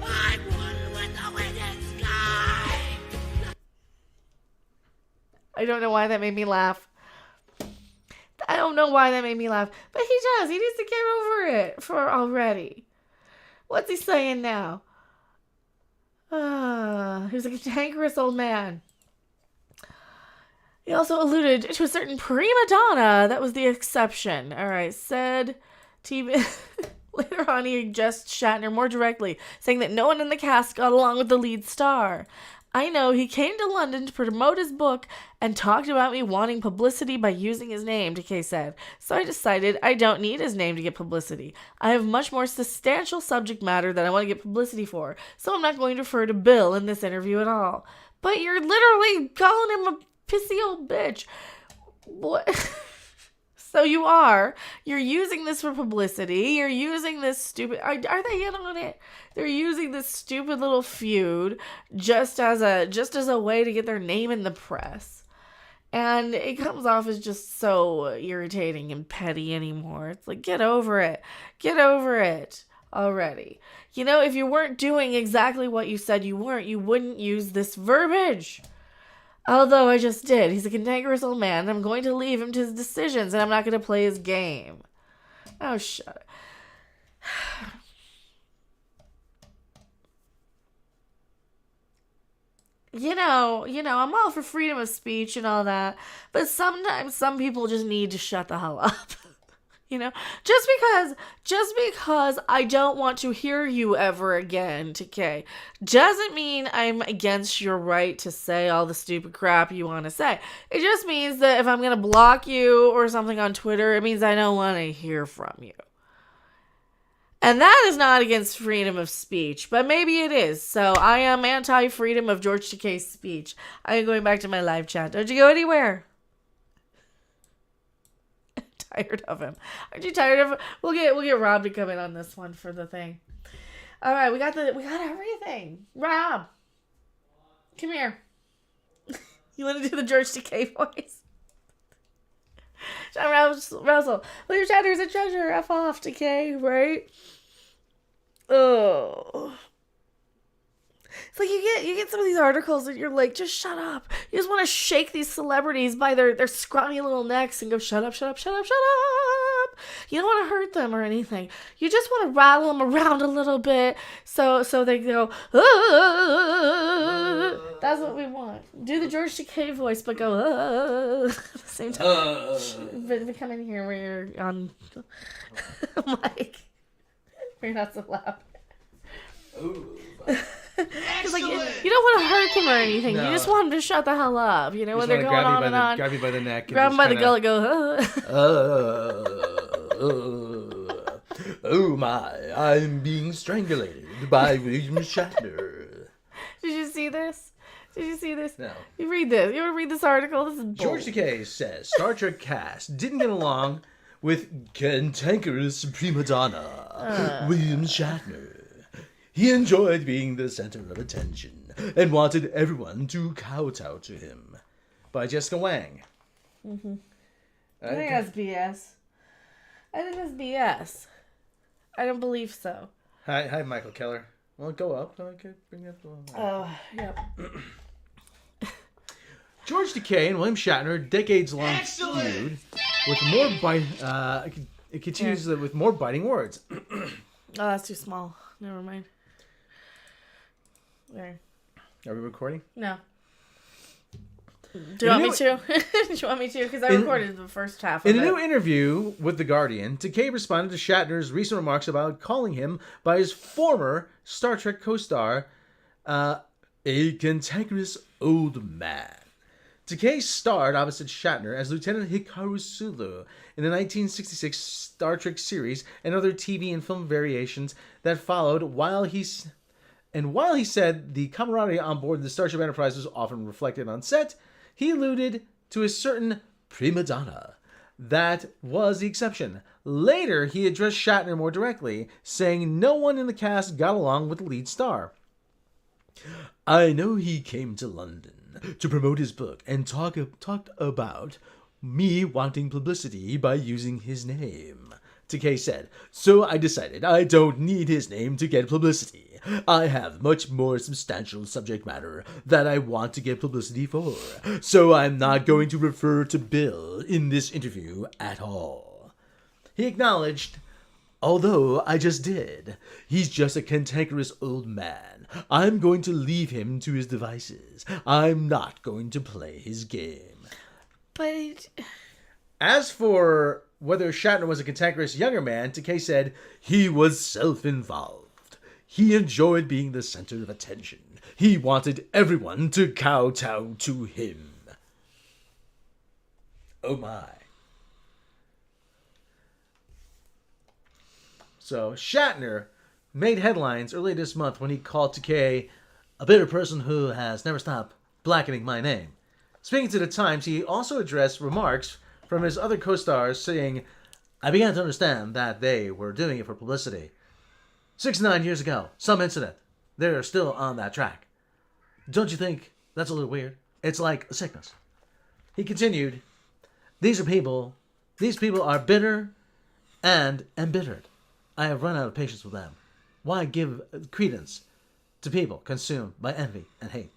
I'm one with the wind and sky. I don't know why that made me laugh. But he does. He needs to get over it for already. What's he saying now? He was a cantankerous old man. He also alluded to a certain prima donna that was the exception. All right, said TV. Later on, he addressed Shatner more directly, saying that no one in the cast got along with the lead star. I know he came to London to promote his book and talked about me wanting publicity by using his name, Takei said. So I decided I don't need his name to get publicity. I have much more substantial subject matter that I want to get publicity for, so I'm not going to refer to Bill in this interview at all. But you're literally calling him a pissy old bitch. What? So you are. You're using this for publicity. You're using this stupid... Are they in on it? They're using this stupid little feud just as a way to get their name in the press. And it comes off as just so irritating and petty anymore. It's like, get over it. Get over it already. You know, if you weren't doing exactly what you said you weren't, you wouldn't use this verbiage. Although I just did. He's a cantankerous old man, and I'm going to leave him to his decisions, and I'm not going to play his game. Oh, shut up. You know, I'm all for freedom of speech and all that, but sometimes some people just need to shut the hell up. You know, just because I don't want to hear you ever again, Takei, doesn't mean I'm against your right to say all the stupid crap you want to say. It just means that if I'm going to block you or something on Twitter, it means I don't want to hear from you. And that is not against freedom of speech, but maybe it is. So I am anti-freedom of George Takei's speech. I am going back to my live chat. Don't you go anywhere. Tired of him. Aren't you tired of him? We'll get Rob to come in on this one for the thing. All right, we got everything. Rob, come here. You want to do the George Takei voice? John Russell. William Shatner is a treasure. F off, Takei, right? Oh. It's like you get some of these articles and you're like, just shut up. You just want to shake these celebrities by their scrawny little necks and go, shut up, shut up, shut up, shut up. You don't want to hurt them or anything. You just want to rattle them around a little bit so they go, that's what we want. Do the George Takei voice, but go, at the same time. But come in here where you're on mic. You're not so loud. It's like you don't want to hurt him or anything. No. You just want him to shut the hell up. You know, when they're going on and on. Grab you by the neck. Grab him by the gullet. Go. Oh my! I'm being strangulated by William Shatner. Did you see this? Did you see this? No. You read this. You want to read this article? This is bold. George Takei says Star Trek cast didn't get along with cantankerous prima donna William Shatner. He enjoyed being the center of attention and wanted everyone to kowtow to him. By Jessica Wang. Mm-hmm. I think that's BS. I think that's BS. I don't believe so. Hi, Michael Keller. Well, go up. Okay, bring up. Oh, yep. George Takei and William Shatner, decades-long feud with more it continues with more biting words. Oh, that's too small. Never mind. There. Are we recording? No. Do you want me to? Do you want me to? Because I recorded the first half of it. In a new interview with The Guardian, Takei responded to Shatner's recent remarks about calling him by his former Star Trek co-star a cantankerous old man. Takei starred opposite Shatner as Lieutenant Hikaru Sulu in the 1966 Star Trek series and other TV and film variations that followed. While he said the camaraderie on board the Starship Enterprise was often reflected on set, he alluded to a certain prima donna. That was the exception. Later, he addressed Shatner more directly, saying no one in the cast got along with the lead star. I know he came to London to promote his book and talked about me wanting publicity by using his name. Takei said, so I decided I don't need his name to get publicity. I have much more substantial subject matter that I want to get publicity for, so I'm not going to refer to Bill in this interview at all. He acknowledged, although I just did, he's just a cantankerous old man. I'm going to leave him to his devices. I'm not going to play his game. But as for whether Shatner was a cantankerous younger man, Takei said he was self-involved. He enjoyed being the center of attention. He wanted everyone to kowtow to him. Oh my. So, Shatner made headlines early this month when he called Takei a bitter person who has never stopped blackening my name. Speaking to the Times, he also addressed remarks from his other co-stars saying, I began to understand that they were doing it for publicity. 6 to 9 years ago, some incident. They're still on that track. Don't you think that's a little weird? It's like a sickness. He continued, these people are bitter and embittered. I have run out of patience with them. Why give credence to people consumed by envy and hate?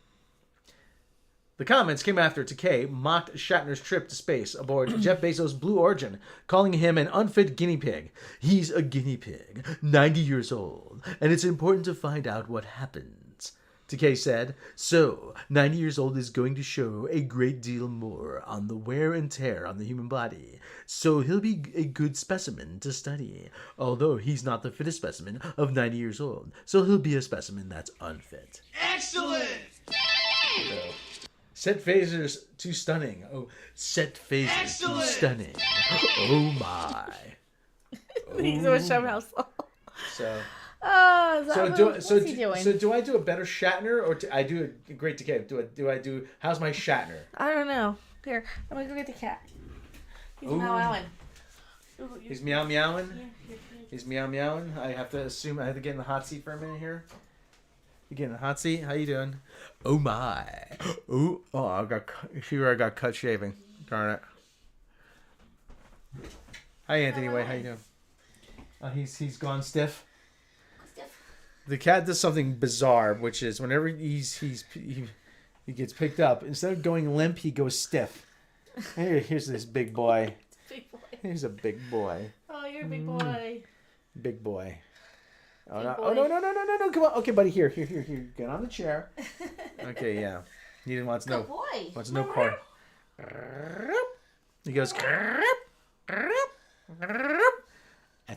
The comments came after Takei mocked Shatner's trip to space aboard Jeff Bezos' Blue Origin, calling him an unfit guinea pig. He's a guinea pig, 90 years old, and it's important to find out what happens. Takei said, so 90 years old is going to show a great deal more on the wear and tear on the human body, so he'll be a good specimen to study, although he's not the fittest specimen of 90 years old, so he'll be a specimen that's unfit. Excellent! So, set phasers too stunning. Oh, set phasers Excellent! Too stunning. Oh my. He's a show house. So. What's he doing? So do I do a better Shatner or I do a great Takei? Do I do how's my Shatner? I don't know. Here, I'm gonna go get the cat. He's meowing. He's meowing. He's meowing. I have to assume I have to get in the hot seat for a minute here. You get in the hot seat? How you doing? Oh my. Oh, I got cut shaving. Darn it. Hi Anthony Way, how you doing? He's gone stiff. The cat does something bizarre, which is whenever he gets picked up, instead of going limp, he goes stiff. Here's this big boy. Big boy. Here's a big boy. Oh, you're a big boy. Big boy. Oh, Big no. boy. Oh no! Come on. Okay, buddy. Here. Get on the chair. Okay, yeah. He didn't want to know. Good boy. Wants no cord. He goes at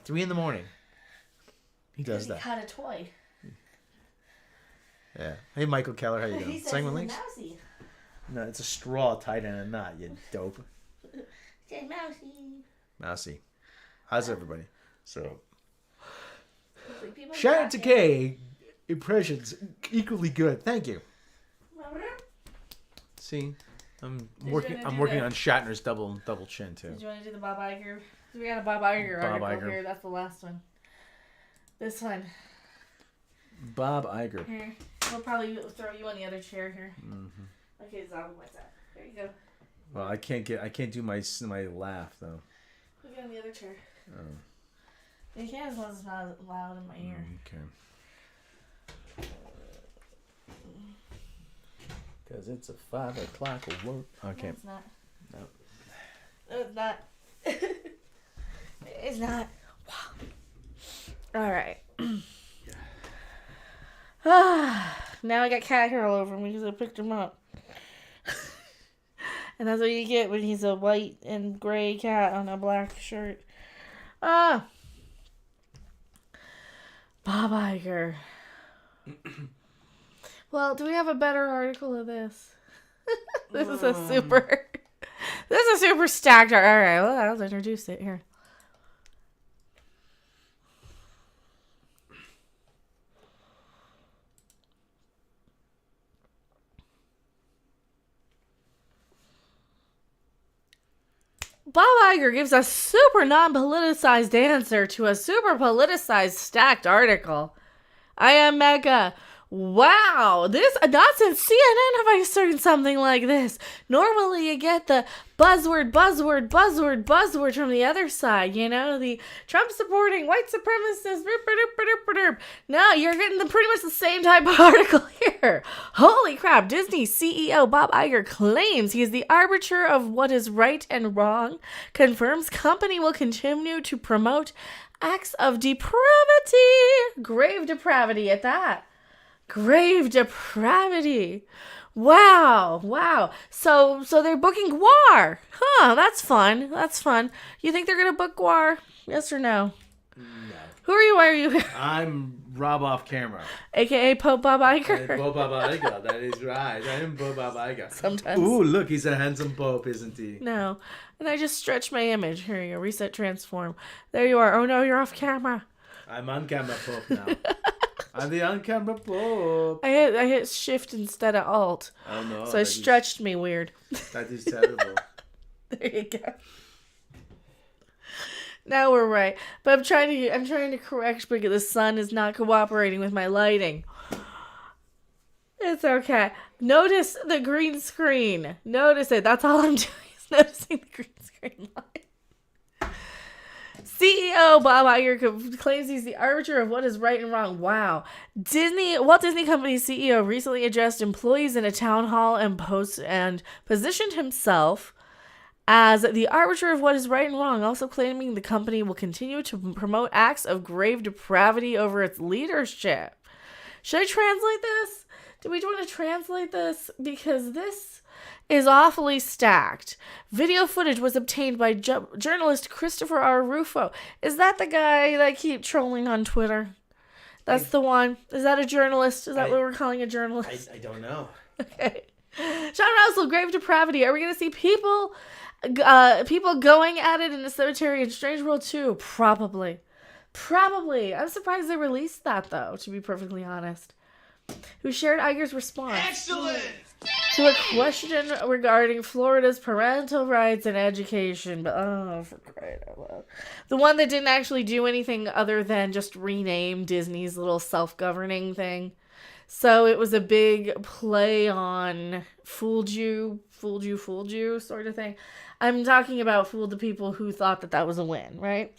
3 a.m. He does that. He caught a toy. Yeah. Hey, Michael Keller, how you doing? He says Segment he's links? a mousy. No, it's a straw tied in a knot. You dope. Say mousy. Mousy. How's everybody? So. People Shout out to Takei. Impressions equally good. Thank you. See, I'm you working wanna do on that? Shatner's double chin too. Did you want to do the Bob Iger? We got a Bob Iger Bob article Iger. here. That's the last one. This one. Bob Iger. Here. We'll probably throw you on the other chair here. Mm-hmm. Okay, Zob, what's that? There you go. Well, I can't do my laugh though. Put it on the other chair. Oh. You can't as long as it's not loud in my ear. Okay. Because it's a 5 o'clock work. Okay. No, it's not. No. No, it's not. It's not. Wow. All right. Now I got cat hair all over me because I picked him up. And that's what you get when he's a white and gray cat on a black shirt. Bob Iger. Well, do we have a better article of this? This is a super stacked. All right, well, I'll introduce it here. Bob Iger gives a super non-politicized answer to a super politicized stacked article. I am mega. Wow, not since CNN have I seen something like this. Normally you get the buzzword from the other side, you know, the Trump supporting white supremacists. No, you're getting pretty much the same type of article here. Holy crap, Disney CEO Bob Iger claims he is the arbiter of what is right and wrong, confirms company will continue to promote acts of depravity, grave depravity at that. Grave depravity. Wow. So they're booking Gwar. Huh, that's fun. You think they're going to book Gwar? Yes or no? No. Who are you? Why are you here? I'm Rob off camera. AKA Pope Bob Iger. Pope Bob Iger, that is right. I am Pope Bob Iger. Sometimes. Ooh, look, he's a handsome Pope, isn't he? No. And I just stretched my image. Here you go. Reset, transform. There you are. Oh no, you're off camera. I'm on camera Pope now. I'm the on-camera Pope. I hit shift instead of alt. Oh no. So I stretched me weird. That is terrible. There you go. Now we're right. But I'm trying to correct because the sun is not cooperating with my lighting. It's okay. Notice the green screen. Notice it. That's all I'm doing is noticing the green screen line. CEO Bob Iger claims he's the arbiter of what is right and wrong. Wow. Walt Disney Company's CEO recently addressed employees in a town hall and positioned himself as the arbiter of what is right and wrong, also claiming the company will continue to promote acts of grave depravity over its leadership. Should I translate this? Do we want to translate this? Because this is awfully stacked. Video footage was obtained by journalist Christopher R. Rufo. Is that the guy that keep trolling on Twitter? That's the one. Is that a journalist? Is that what we're calling a journalist? I don't know. Okay. Sean Russell, grave depravity. Are we going to see people going at it in the cemetery in Strange World 2? Probably. I'm surprised they released that, though, to be perfectly honest. Who shared Iger's response. Excellent! To a question regarding Florida's parental rights and education. But, for crying out loud. The one that didn't actually do anything other than just rename Disney's little self-governing thing. So it was a big play on fooled you sort of thing. I'm talking about fooled the people who thought that was a win, right?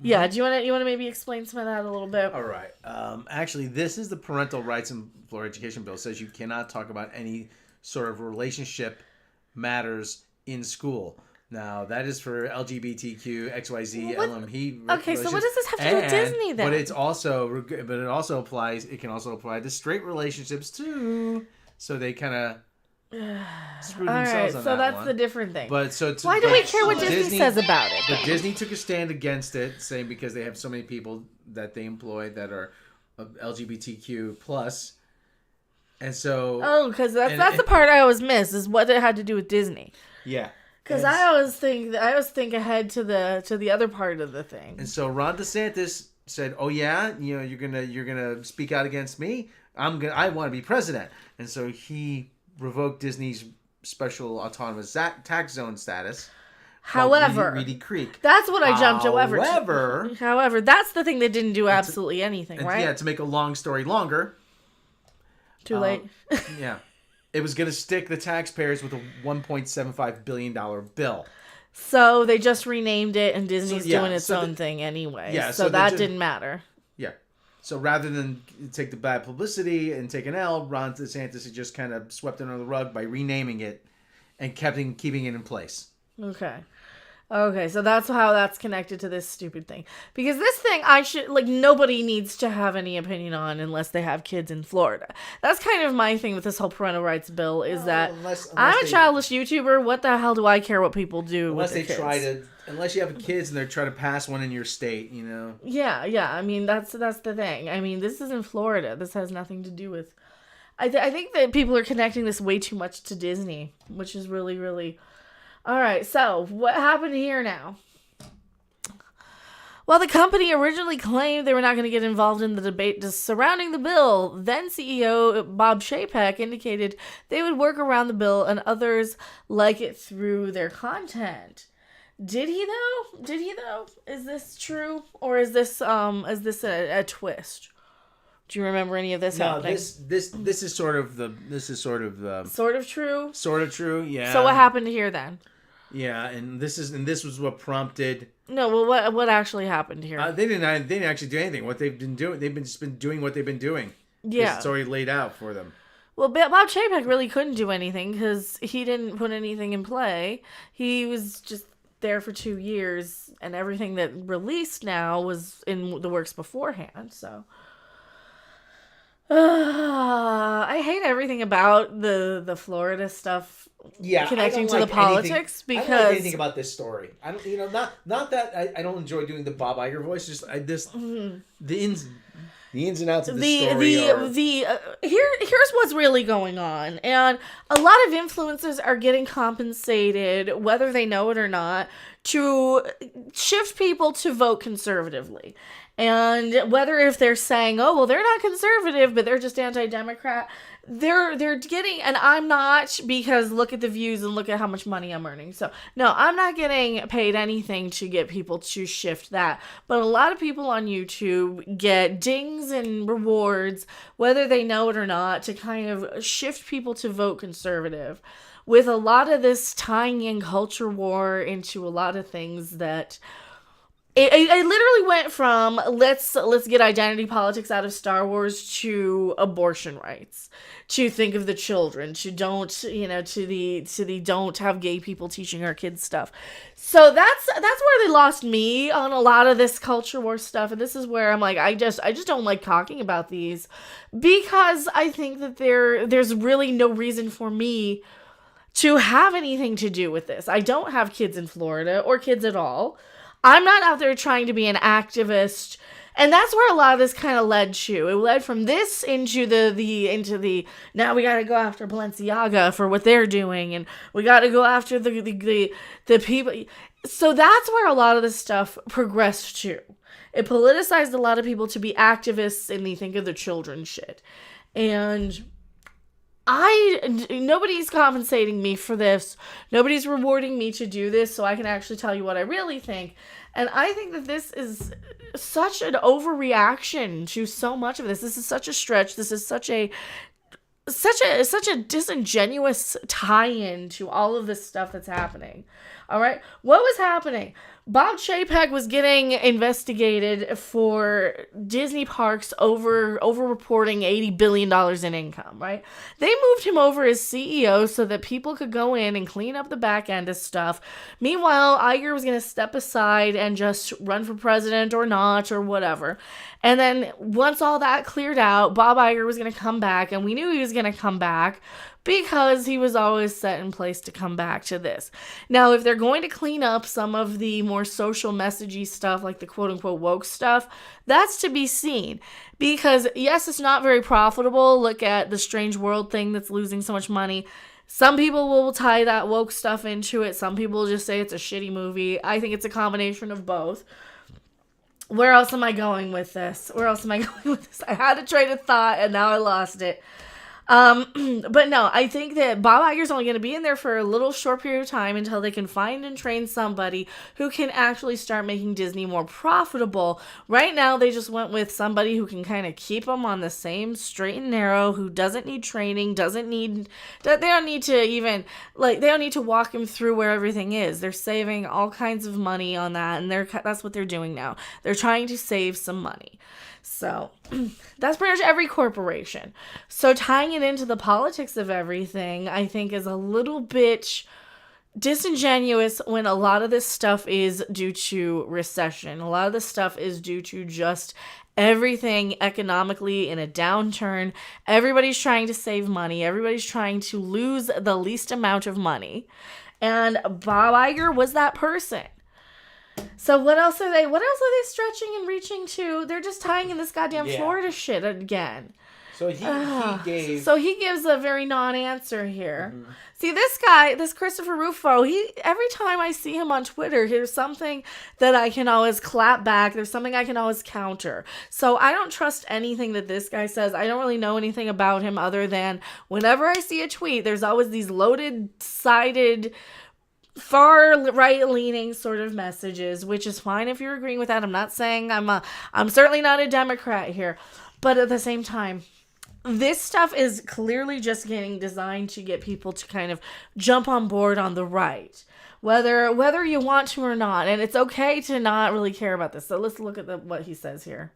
Yeah, do you want to maybe explain some of that a little bit? All right. Actually, this is the Parental Rights in Florida Education Bill. It says you cannot talk about any sort of relationship matters in school. Now, that is for LGBTQ, XYZ, LMP. Okay, so what does this have to do with Disney then? But it also applies. It can also apply to straight relationships too. So they kind of screw themselves on that. So that's one. the different thing. But why do we care what Disney says about it? But Disney took a stand against it, saying because they have so many people that they employ that are LGBTQ plus, and so because that's the part I always miss is what it had to do with Disney. Yeah. Because I always think ahead to the other part of the thing. And so Ron DeSantis said, "Oh yeah, you're gonna speak out against me. I want to be president." And so he revoke Disney's special autonomous tax zone status. However, Reedy Creek. That's what I jumped over. However, that's the thing that didn't do absolutely anything, right? Yeah, to make a long story longer. Too late. Yeah. It was going to stick the taxpayers with a $1.75 billion bill. So they just renamed it, and Disney's doing its own thing anyway. Yeah, so that didn't matter. Yeah. So rather than take the bad publicity and take an L, Ron DeSantis had just kind of swept it under the rug by renaming it and keeping it in place. Okay, so that's how that's connected to this stupid thing. Because this thing, nobody needs to have any opinion on unless they have kids in Florida. That's kind of my thing with this whole parental rights bill is that unless I'm a childless YouTuber, what the hell do I care what people do with their kids? Unless you have kids and they're trying to pass one in your state, you know? Yeah, I mean, that's the thing. I mean, this is in Florida. This has nothing to do with... I think that people are connecting this way too much to Disney, which is really, really... All right, so what happened here now? Well, the company originally claimed they were not going to get involved in the debate surrounding the bill. Then CEO Bob Chapek indicated they would work around the bill and others like it through their content. Did he though? Is this true, or is this a twist? Do you remember any of this happening? This is sort of true. Sort of true, yeah. So what happened here then? Yeah, and this was what prompted. No, well, what actually happened here? They didn't actually do anything. What they've been doing, they've just been doing what they've been doing. Yeah, it's already laid out for them. Well, Bob Chapek really couldn't do anything because he didn't put anything in play. He was just there for 2 years, and everything that released now was in the works beforehand. So. I hate everything about the Florida stuff connecting to the politics because I don't like anything about this story. I don't, not that I don't enjoy doing the Bob Iger voice. Just the ins and outs of the story. Here's what's really going on, and a lot of influencers are getting compensated, whether they know it or not, to shift people to vote conservatively. And whether if they're saying, oh, well, they're not conservative, but they're just anti-Democrat, they're getting, and I'm not, because look at the views and look at how much money I'm earning. So, no, I'm not getting paid anything to get people to shift that. But a lot of people on YouTube get dings and rewards, whether they know it or not, to kind of shift people to vote conservative. With a lot of this tying in culture war into a lot of things that... It literally went from let's get identity politics out of Star Wars to abortion rights, to think of the children, to don't don't have gay people teaching our kids stuff. So that's where they lost me on a lot of this culture war stuff, and this is where I'm like, I just don't like talking about these because I think that there's really no reason for me to have anything to do with this. I don't have kids in Florida or kids at all. I'm not out there trying to be an activist, and that's where a lot of this kind of led to. It led from this into the now we got to go after Balenciaga for what they're doing, and we got to go after the people. So that's where a lot of this stuff progressed to. It politicized a lot of people to be activists, and they think of the children shit. And nobody's compensating me for this. Nobody's rewarding me to do this, so I can actually tell you what I really think. And I think that this is such an overreaction to so much of this. This is such a stretch. This is such a disingenuous tie-in to all of this stuff that's happening. All right, what was happening? Bob Chapek was getting investigated for Disney parks over reporting $80 billion in income, right? They moved him over as CEO so that people could go in and clean up the back end of stuff. Meanwhile, Iger was going to step aside and just run for president or not or whatever. And then once all that cleared out, Bob Iger was going to come back, and we knew he was going to come back because he was always set in place to come back to this. Now, if they're going to clean up some of the more social messagey stuff, like the quote-unquote woke stuff, that's to be seen. Because, yes, it's not very profitable. Look at the Strange World thing that's losing so much money. Some people will tie that woke stuff into it. Some people just say it's a shitty movie. I think it's a combination of both. Where else am I going with this? I had a train of thought, and now I lost it. But no, I think that Bob Iger's only going to be in there for a little short period of time until they can find and train somebody who can actually start making Disney more profitable. Right now, they just went with somebody who can kind of keep them on the same straight and narrow, who doesn't need training, they don't need to walk him through where everything is. They're saving all kinds of money on that, and that's what they're doing now. They're trying to save some money. So that's pretty much every corporation. So tying it into the politics of everything, I think, is a little bit disingenuous when a lot of this stuff is due to recession. A lot of this stuff is due to just everything economically in a downturn. Everybody's trying to save money. Everybody's trying to lose the least amount of money. And Bob Iger was that person. So what else are they stretching and reaching to? They're just tying in this goddamn Florida shit again. So he gives a very non-answer here. Mm-hmm. See, this Christopher Rufo, every time I see him on Twitter, there's something that I can always clap back. There's something I can always counter. So I don't trust anything that this guy says. I don't really know anything about him other than whenever I see a tweet, there's always these loaded-sided, far right-leaning sort of messages, which is fine if you're agreeing with that. I'm not saying I'm certainly not a Democrat here, but at the same time, this stuff is clearly just getting designed to get people to kind of jump on board on the right, whether you want to or not, and it's okay to not really care about this. So let's look at what he says here.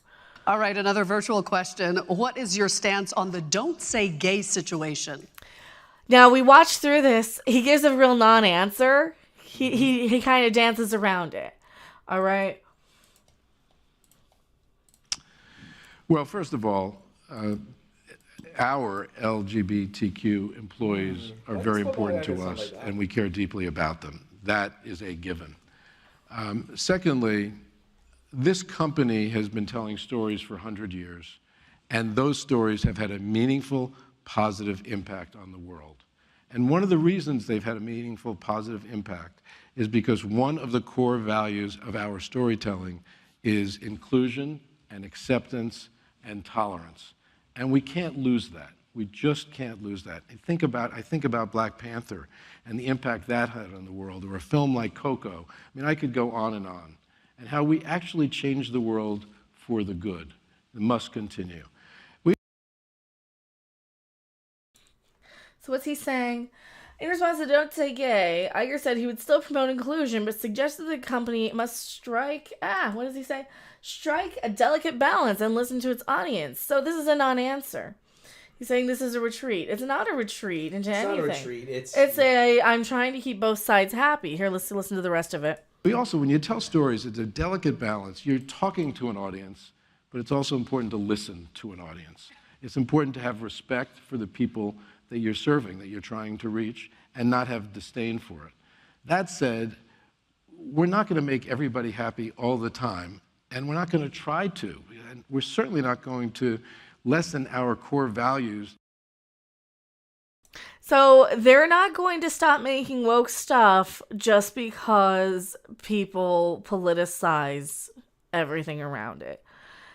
All right, another virtual question. What is your stance on the don't say gay situation? Now, we watched through this. He gives a real non-answer. He kind of dances around it. All right? Well, first of all, our LGBTQ employees are very important to us, and we care deeply about them. That is a given. Secondly, this company has been telling stories for 100 years, and those stories have had a meaningful, positive impact on the world. And one of the reasons they've had a meaningful, positive impact is because one of the core values of our storytelling is inclusion and acceptance and tolerance. And we can't lose that. We just can't lose that. I think about Black Panther and the impact that had on the world, or a film like Coco. I mean, I could go on, and how we actually changed the world for the good. It must continue. So what's he saying? In response to Don't Say Gay, Iger said he would still promote inclusion, but suggested the company must strike a delicate balance and listen to its audience. So this is a non-answer. He's saying this is a retreat. It's not a retreat into anything. It's not a retreat. I'm trying to keep both sides happy. Here, let's listen to the rest of it. We also, when you tell stories, it's a delicate balance. You're talking to an audience, but it's also important to listen to an audience. It's important to have respect for the people that you're serving, that you're trying to reach, and not have disdain for it. That said, we're not going to make everybody happy all the time, and we're not going to try to. And we're certainly not going to lessen our core values. So they're not going to stop making woke stuff just because people politicize everything around it.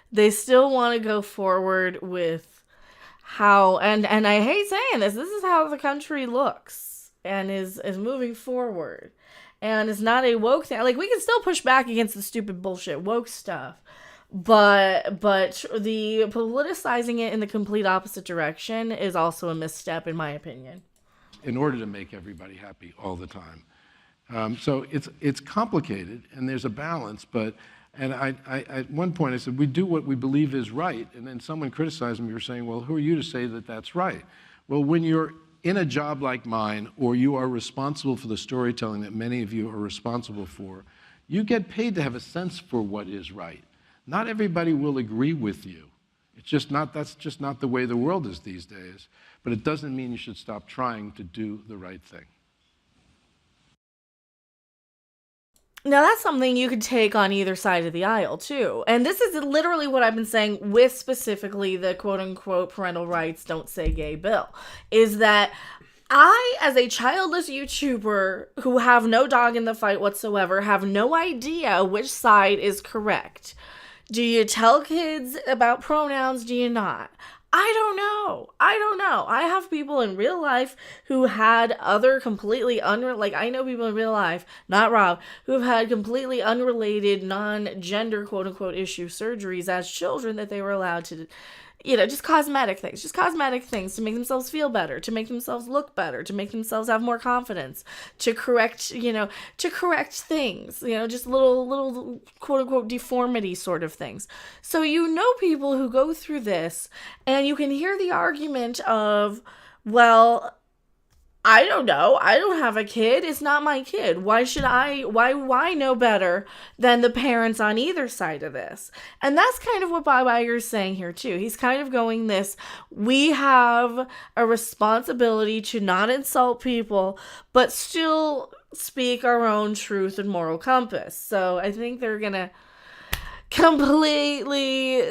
They still want to go forward with how, and I hate saying this is how the country looks and is moving forward. And it's not a woke thing. Like, we can still push back against the stupid bullshit woke stuff, but the politicizing it in the complete opposite direction is also a misstep, in my opinion. In order to make everybody happy all the time. So it's complicated, and there's a balance, but I at one point I said, we do what we believe is right, and then someone criticized me for saying, well, who are you to say that that's right? Well, when you're in a job like mine, or you are responsible for the storytelling that many of you are responsible for, you get paid to have a sense for what is right. Not everybody will agree with you. That's just not the way the world is these days, but it doesn't mean you should stop trying to do the right thing. Now, that's something you could take on either side of the aisle, too. And this is literally what I've been saying with specifically the quote-unquote parental rights don't say gay bill, is that I, as a childless YouTuber who have no dog in the fight whatsoever, have no idea which side is correct. Do you tell kids about pronouns? Do you not? I don't know. I have people in real life who had other completely I know people in real life, not Rob, who have had completely unrelated, non-gender, quote-unquote, issue surgeries as children that they were allowed to, just cosmetic things to make themselves feel better, to make themselves look better, to make themselves have more confidence, to correct things, just little quote unquote deformity sort of things. So people who go through this, and you can hear the argument of, well, I don't know. I don't have a kid. It's not my kid. Why know better than the parents on either side of this? And that's kind of what Bob Iger is saying here too. He's kind of going this, we have a responsibility to not insult people, but still speak our own truth and moral compass. So I think they're going to completely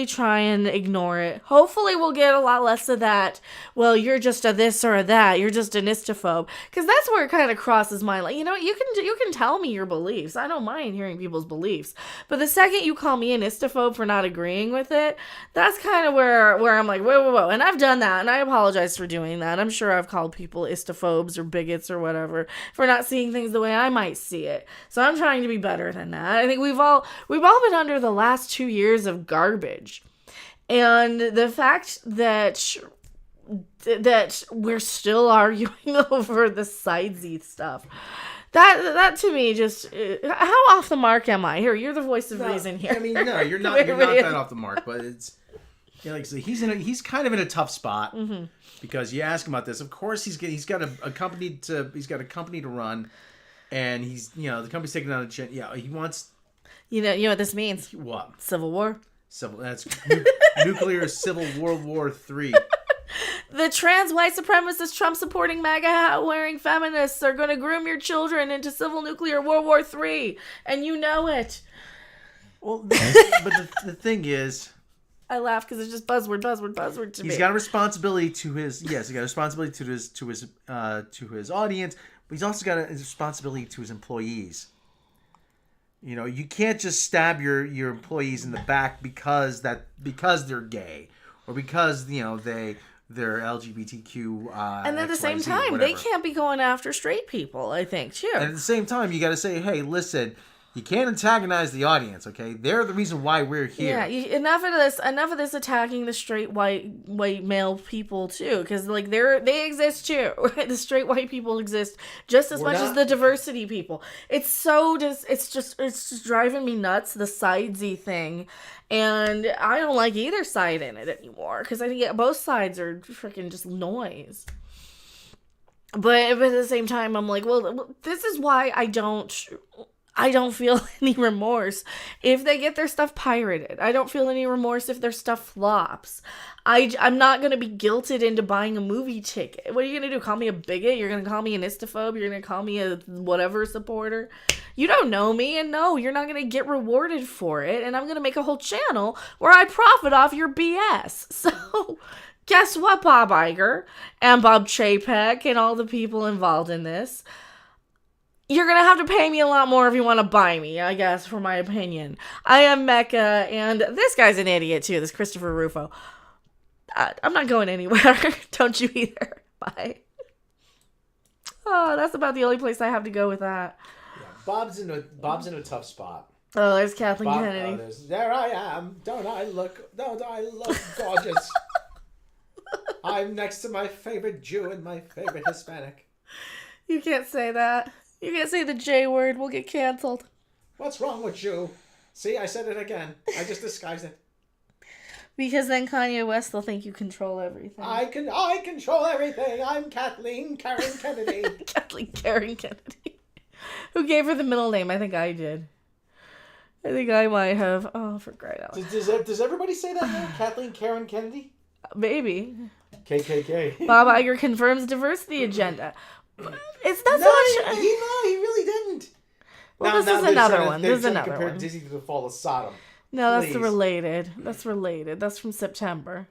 try and ignore it. Hopefully we'll get a lot less of that, well, you're just a this or a that, you're just an istophobe, because that's where it kind of crosses my line. You can tell me your beliefs. I don't mind hearing people's beliefs, but the second you call me an istophobe for not agreeing with it, that's kind of where I'm like, whoa, and I've done that, and I apologize for doing that. I'm sure I've called people istophobes or bigots or whatever for not seeing things the way I might see it. So I'm trying to be better than that. I think we've all been under the last 2 years of garbage. And the fact that we're still arguing over the sidesy stuff, that to me just, how off the mark am I? Here, you're the voice of reason here. I mean, no, you're not that off the mark, but it's, like I said, he's kind of in a tough spot, because you ask him about this. Of course, he's got a company to run, and the company's taking on he wants. You know what this means? What? Civil War. That's nuclear civil World War III. The trans white supremacist Trump supporting MAGA hat wearing feminists are going to groom your children into civil nuclear World War III, and you know it. Well, but the thing is, I laugh because it's just buzzword to me. He's got a responsibility to his audience, but he's also got a responsibility to his employees. You can't just stab your employees in the back because they're gay, or because they're LGBTQ. And at the same time, they can't be going after straight people, I think, too. And at the same time, you got to say, hey, listen, you can't antagonize the audience, okay? They're the reason why we're here. Yeah, enough of this attacking the straight white male people too, because they exist too. Right? The straight white people exist just as much as the diversity people. It's just driving me nuts, the sidesy thing, and I don't like either side in it anymore, because I think both sides are freaking just noise. But at the same time, I'm like, well, this is why I don't feel any remorse if they get their stuff pirated. I don't feel any remorse if their stuff flops. I'm not going to be guilted into buying a movie ticket. What are you going to do? Call me a bigot? You're going to call me an istophobe? You're going to call me a whatever supporter? You don't know me, and no, you're not going to get rewarded for it, and I'm going to make a whole channel where I profit off your BS. So guess what, Bob Iger and Bob Chapek and all the people involved in this? You're going to have to pay me a lot more if you want to buy me, I guess, for my opinion. I am Mecca, and this guy's an idiot, too, this Christopher Rufo. I'm not going anywhere. Don't you either. Bye. Oh, that's about the only place I have to go with that. Yeah, Bob's in a tough spot. Oh, there's Kathleen Kennedy. There I am. Don't I look gorgeous? I'm next to my favorite Jew and my favorite Hispanic. You can't say that. You can't say the J word. We'll get canceled. What's wrong with you? See, I said it again. I just disguised it. Because then Kanye West will think you control everything. I control everything. I'm Kathleen Karen Kennedy. Kathleen Karen Kennedy. Who gave her the middle name? I think I did. I think I might have. Oh, for crying out loud. Does everybody say that name? Kathleen Karen Kennedy? Maybe. KKK. Bob Iger confirms diversity agenda. It's not so much. He really didn't. Well, this is another one. This is another one. Compare Disney to the fall of Sodom. No, that's related. That's from September.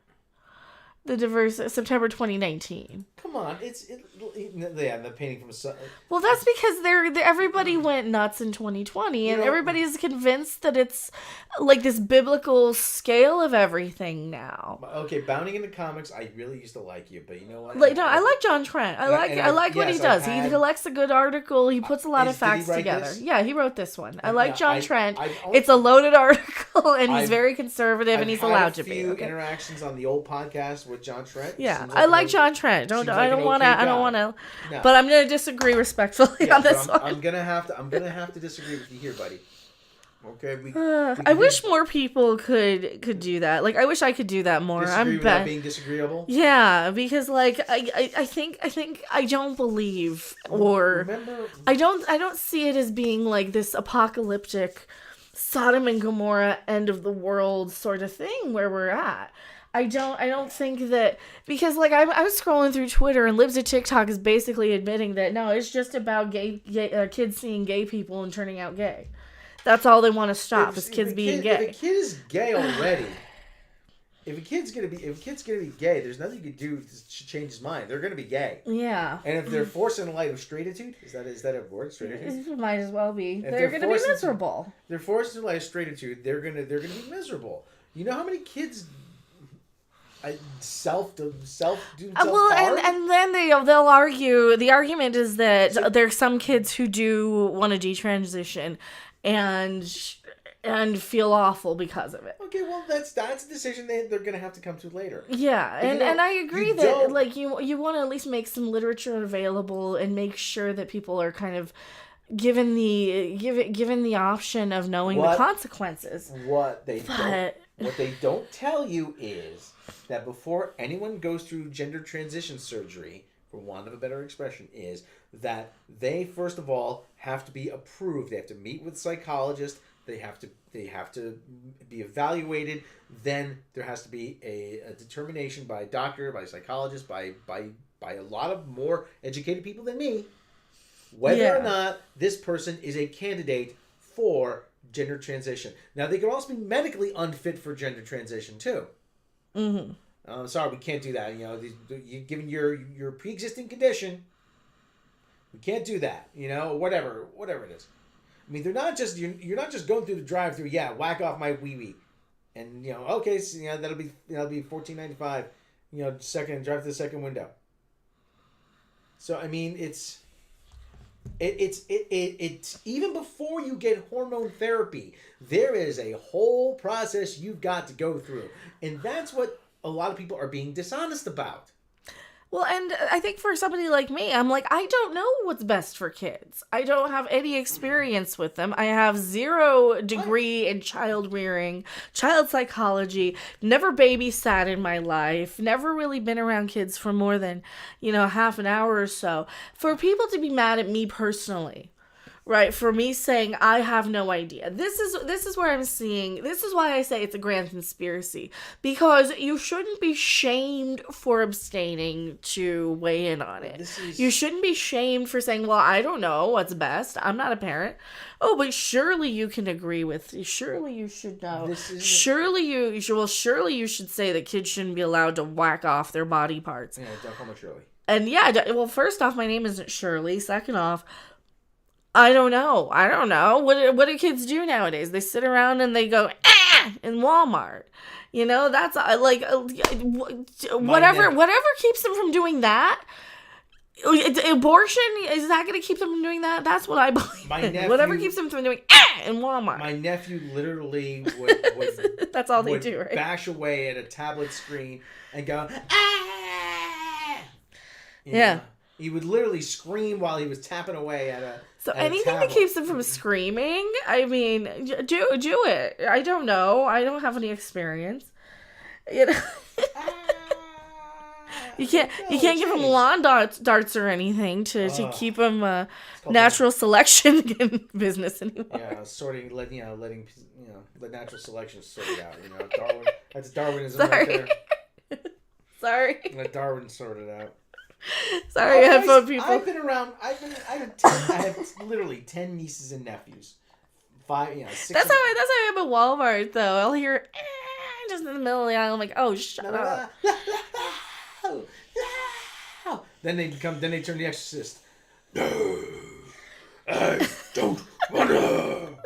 September 2019. Come on, the painting from a. Well, that's because everybody went nuts in 2020, and everybody's convinced that it's like this biblical scale of everything now. Okay, bounding into comics, I really used to like you, but you know what? I like John Trent. I like what he does. He collects a good article. He puts a lot of facts together. This? Yeah, he wrote this one. I like John Trent. It's a loaded article, and he's very conservative, and he's allowed to be. I've had a few interactions on the old podcast with John Trent. Yeah, I like John Trent. I don't want to. No. But I'm going to disagree respectfully on this one. I'm gonna have to disagree with you here, buddy. Okay. I wish more people could do that. Like, I wish I could do that more. Disagree without being disagreeable. Yeah, because like I think I don't believe, or I don't see it as being like this apocalyptic Sodom and Gomorrah end of the world sort of thing where we're at. I don't think that, because like I was scrolling through Twitter, and Libs of TikTok is basically admitting that no, it's just about gay kids seeing gay people and turning out gay. That's all they want to stop is kids being gay. If a kid is gay already, if a kid's gonna be gay, there's nothing you can do to change his mind. They're gonna be gay. Yeah. And if they're forced in a life of straightitude, is that a word? Straigitude? It might as well be. They're gonna be miserable. They're forced in a life of straigitude. They're gonna be miserable. You know how many kids self do themselves harm? and then they'll argue. The argument is that there's some kids who do want to detransition and feel awful because of it. Okay, well that's a decision they're gonna have to come to later. Yeah, and I agree that like you want to at least make some literature available and make sure that people are kind of given the option of knowing the consequences. What they don't tell you is that before anyone goes through gender transition surgery, for want of a better expression, is that they first of all have to be approved. They have to meet with a psychologist. They have to be evaluated. Then there has to be a determination by a doctor, by a psychologist, by a lot of more educated people than me, whether or not this person is a candidate for gender transition. Now, they could also be medically unfit for gender transition too. Mm-hmm. Sorry, we can't do that. Given your pre-existing condition, we can't do that. Whatever it is. I mean, they're not just you're not just going through the drive-through. Yeah, whack off my wee-wee, and okay, so, that'll be $14.95. Drive to the second window. So I mean, it's even before you get hormone therapy, there is a whole process you've got to go through, and that's what a lot of people are being dishonest about. Well, and I think for somebody like me, I'm like, I don't know what's best for kids. I don't have any experience with them. I have 0 degree in child rearing, child psychology, never babysat in my life, never really been around kids for more than, half an hour or so. For people to be mad at me personally, right, for me saying I have no idea. This is where I'm seeing, this is why I say it's a grand conspiracy, because you shouldn't be shamed for abstaining to weigh in on it. You shouldn't be shamed for saying, well, I don't know what's best. I'm not a parent. Oh, but surely you can agree with, surely you should know. Surely you should say that kids shouldn't be allowed to whack off their body parts. Yeah, don't call me Shirley. And yeah, well, first off, my name isn't Shirley. Second off, I don't know. What do kids do nowadays? They sit around and they go, in Walmart. That's like, whatever keeps them from doing that. Abortion, is that going to keep them from doing that? That's what I believe. Whatever keeps them from doing in Walmart. My nephew literally would that's all they do, right? Bash away at a tablet screen and go, Yeah. He would literally scream while he was tapping away at a. So anything that keeps them from screaming, I mean, do it. I don't know. I don't have any experience. You can't give them lawn darts or anything to keep them natural selection in business anymore. Yeah, letting the natural selection sort it out. Darwin. That's Darwinism right there. Sorry. Let Darwin sort it out. Sorry, headphone people. I've been around. I have literally 10 nieces and nephews. 6. That's how I am at Walmart though. I'll hear just in the middle of the aisle. I'm like, oh, shut up. no, no. Then they turn the Exorcist. No, I don't wanna.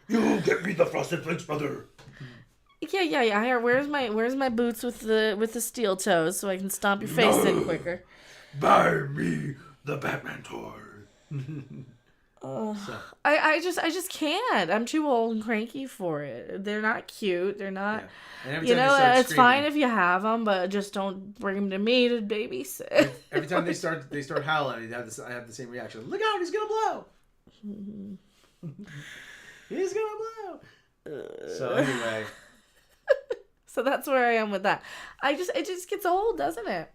You get me the Frosted Flakes, brother. Yeah. Where's my boots with the steel toes so I can stomp your face in quicker? Buy me the Batman toy. I just can't. I'm too old and cranky for it. They're not cute. They're not. Yeah. It's fine if you have them, but just don't bring them to me to babysit. Every time they start howling, I have the same reaction. Look out! He's gonna blow. He's gonna blow. So anyway. So that's where I am with that. It just gets old, doesn't it?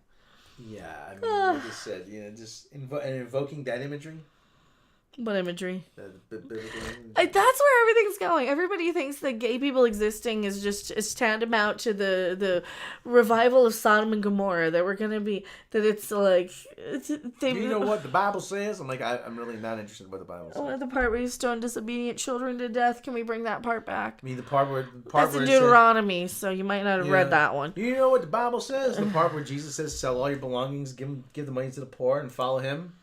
Yeah, I mean, like I said, just invoking that imagery. What imagery? The biblical imagery. That's where everything's going. Everybody thinks that gay people existing is tantamount to the revival of Sodom and Gomorrah. That we're gonna be it's like. You know what the Bible says? I'm like, I'm really not interested in what the Bible says. The part where you stone disobedient children to death. Can we bring that part back? I mean, the part where that's in Deuteronomy, so you might not have read that one. You know what the Bible says? The part where Jesus says, "Sell all your belongings, give the money to the poor, and follow Him."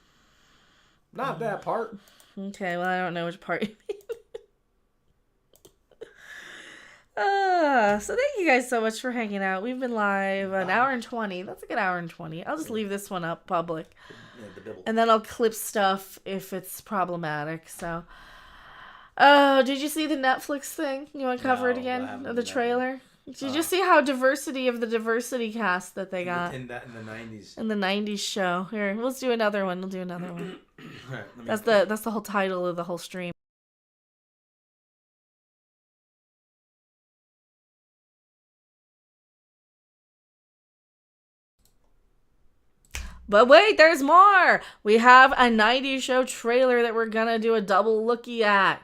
Not that part. Okay, well, I don't know which part you mean. So thank you guys so much for hanging out. We've been live an hour and 20. That's a good hour and 20. I'll just leave this one up public. And then I'll clip stuff if it's problematic. So, did you see the Netflix thing? You want to cover it again? The trailer? Did you see how diversity of the diversity cast that they got? In the 90s. In the 90s show. Here, let's do another one. We'll do another one. Right, That's the whole title of the whole stream. But wait, there's more! We have a 90s show trailer that we're gonna do a double looky at.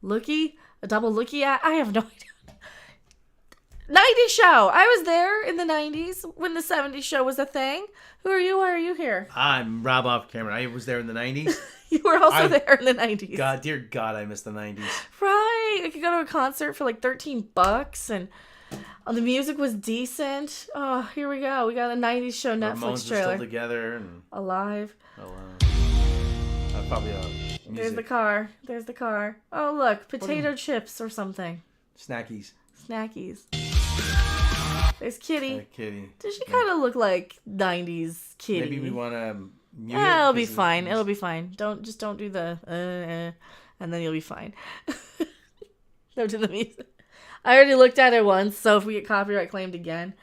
A double looky at? I have no idea. 90s show! I was there in the 90s when the 70s show was a thing. Who are you? Why are you here? I'm Rob Off Cameron. I was there in the 90s. You were also there in the 90s. Dear God, I miss the 90s. Right. I could go to a concert for like $13 and the music was decent. Oh, here we go. We got a 90s show Netflix Ramones trailer. Are still together and alive. Probably There's the car. There's the car. Oh, look. Potato chips or something. Snackies. There's Kitty. Kitty. Does she kind of look like 90s Kitty? Maybe we want to mute it. It'll be fine. It'll be fine. Don't do the and then you'll be fine. Don't do the music. I already looked at it once, so if we get copyright claimed again.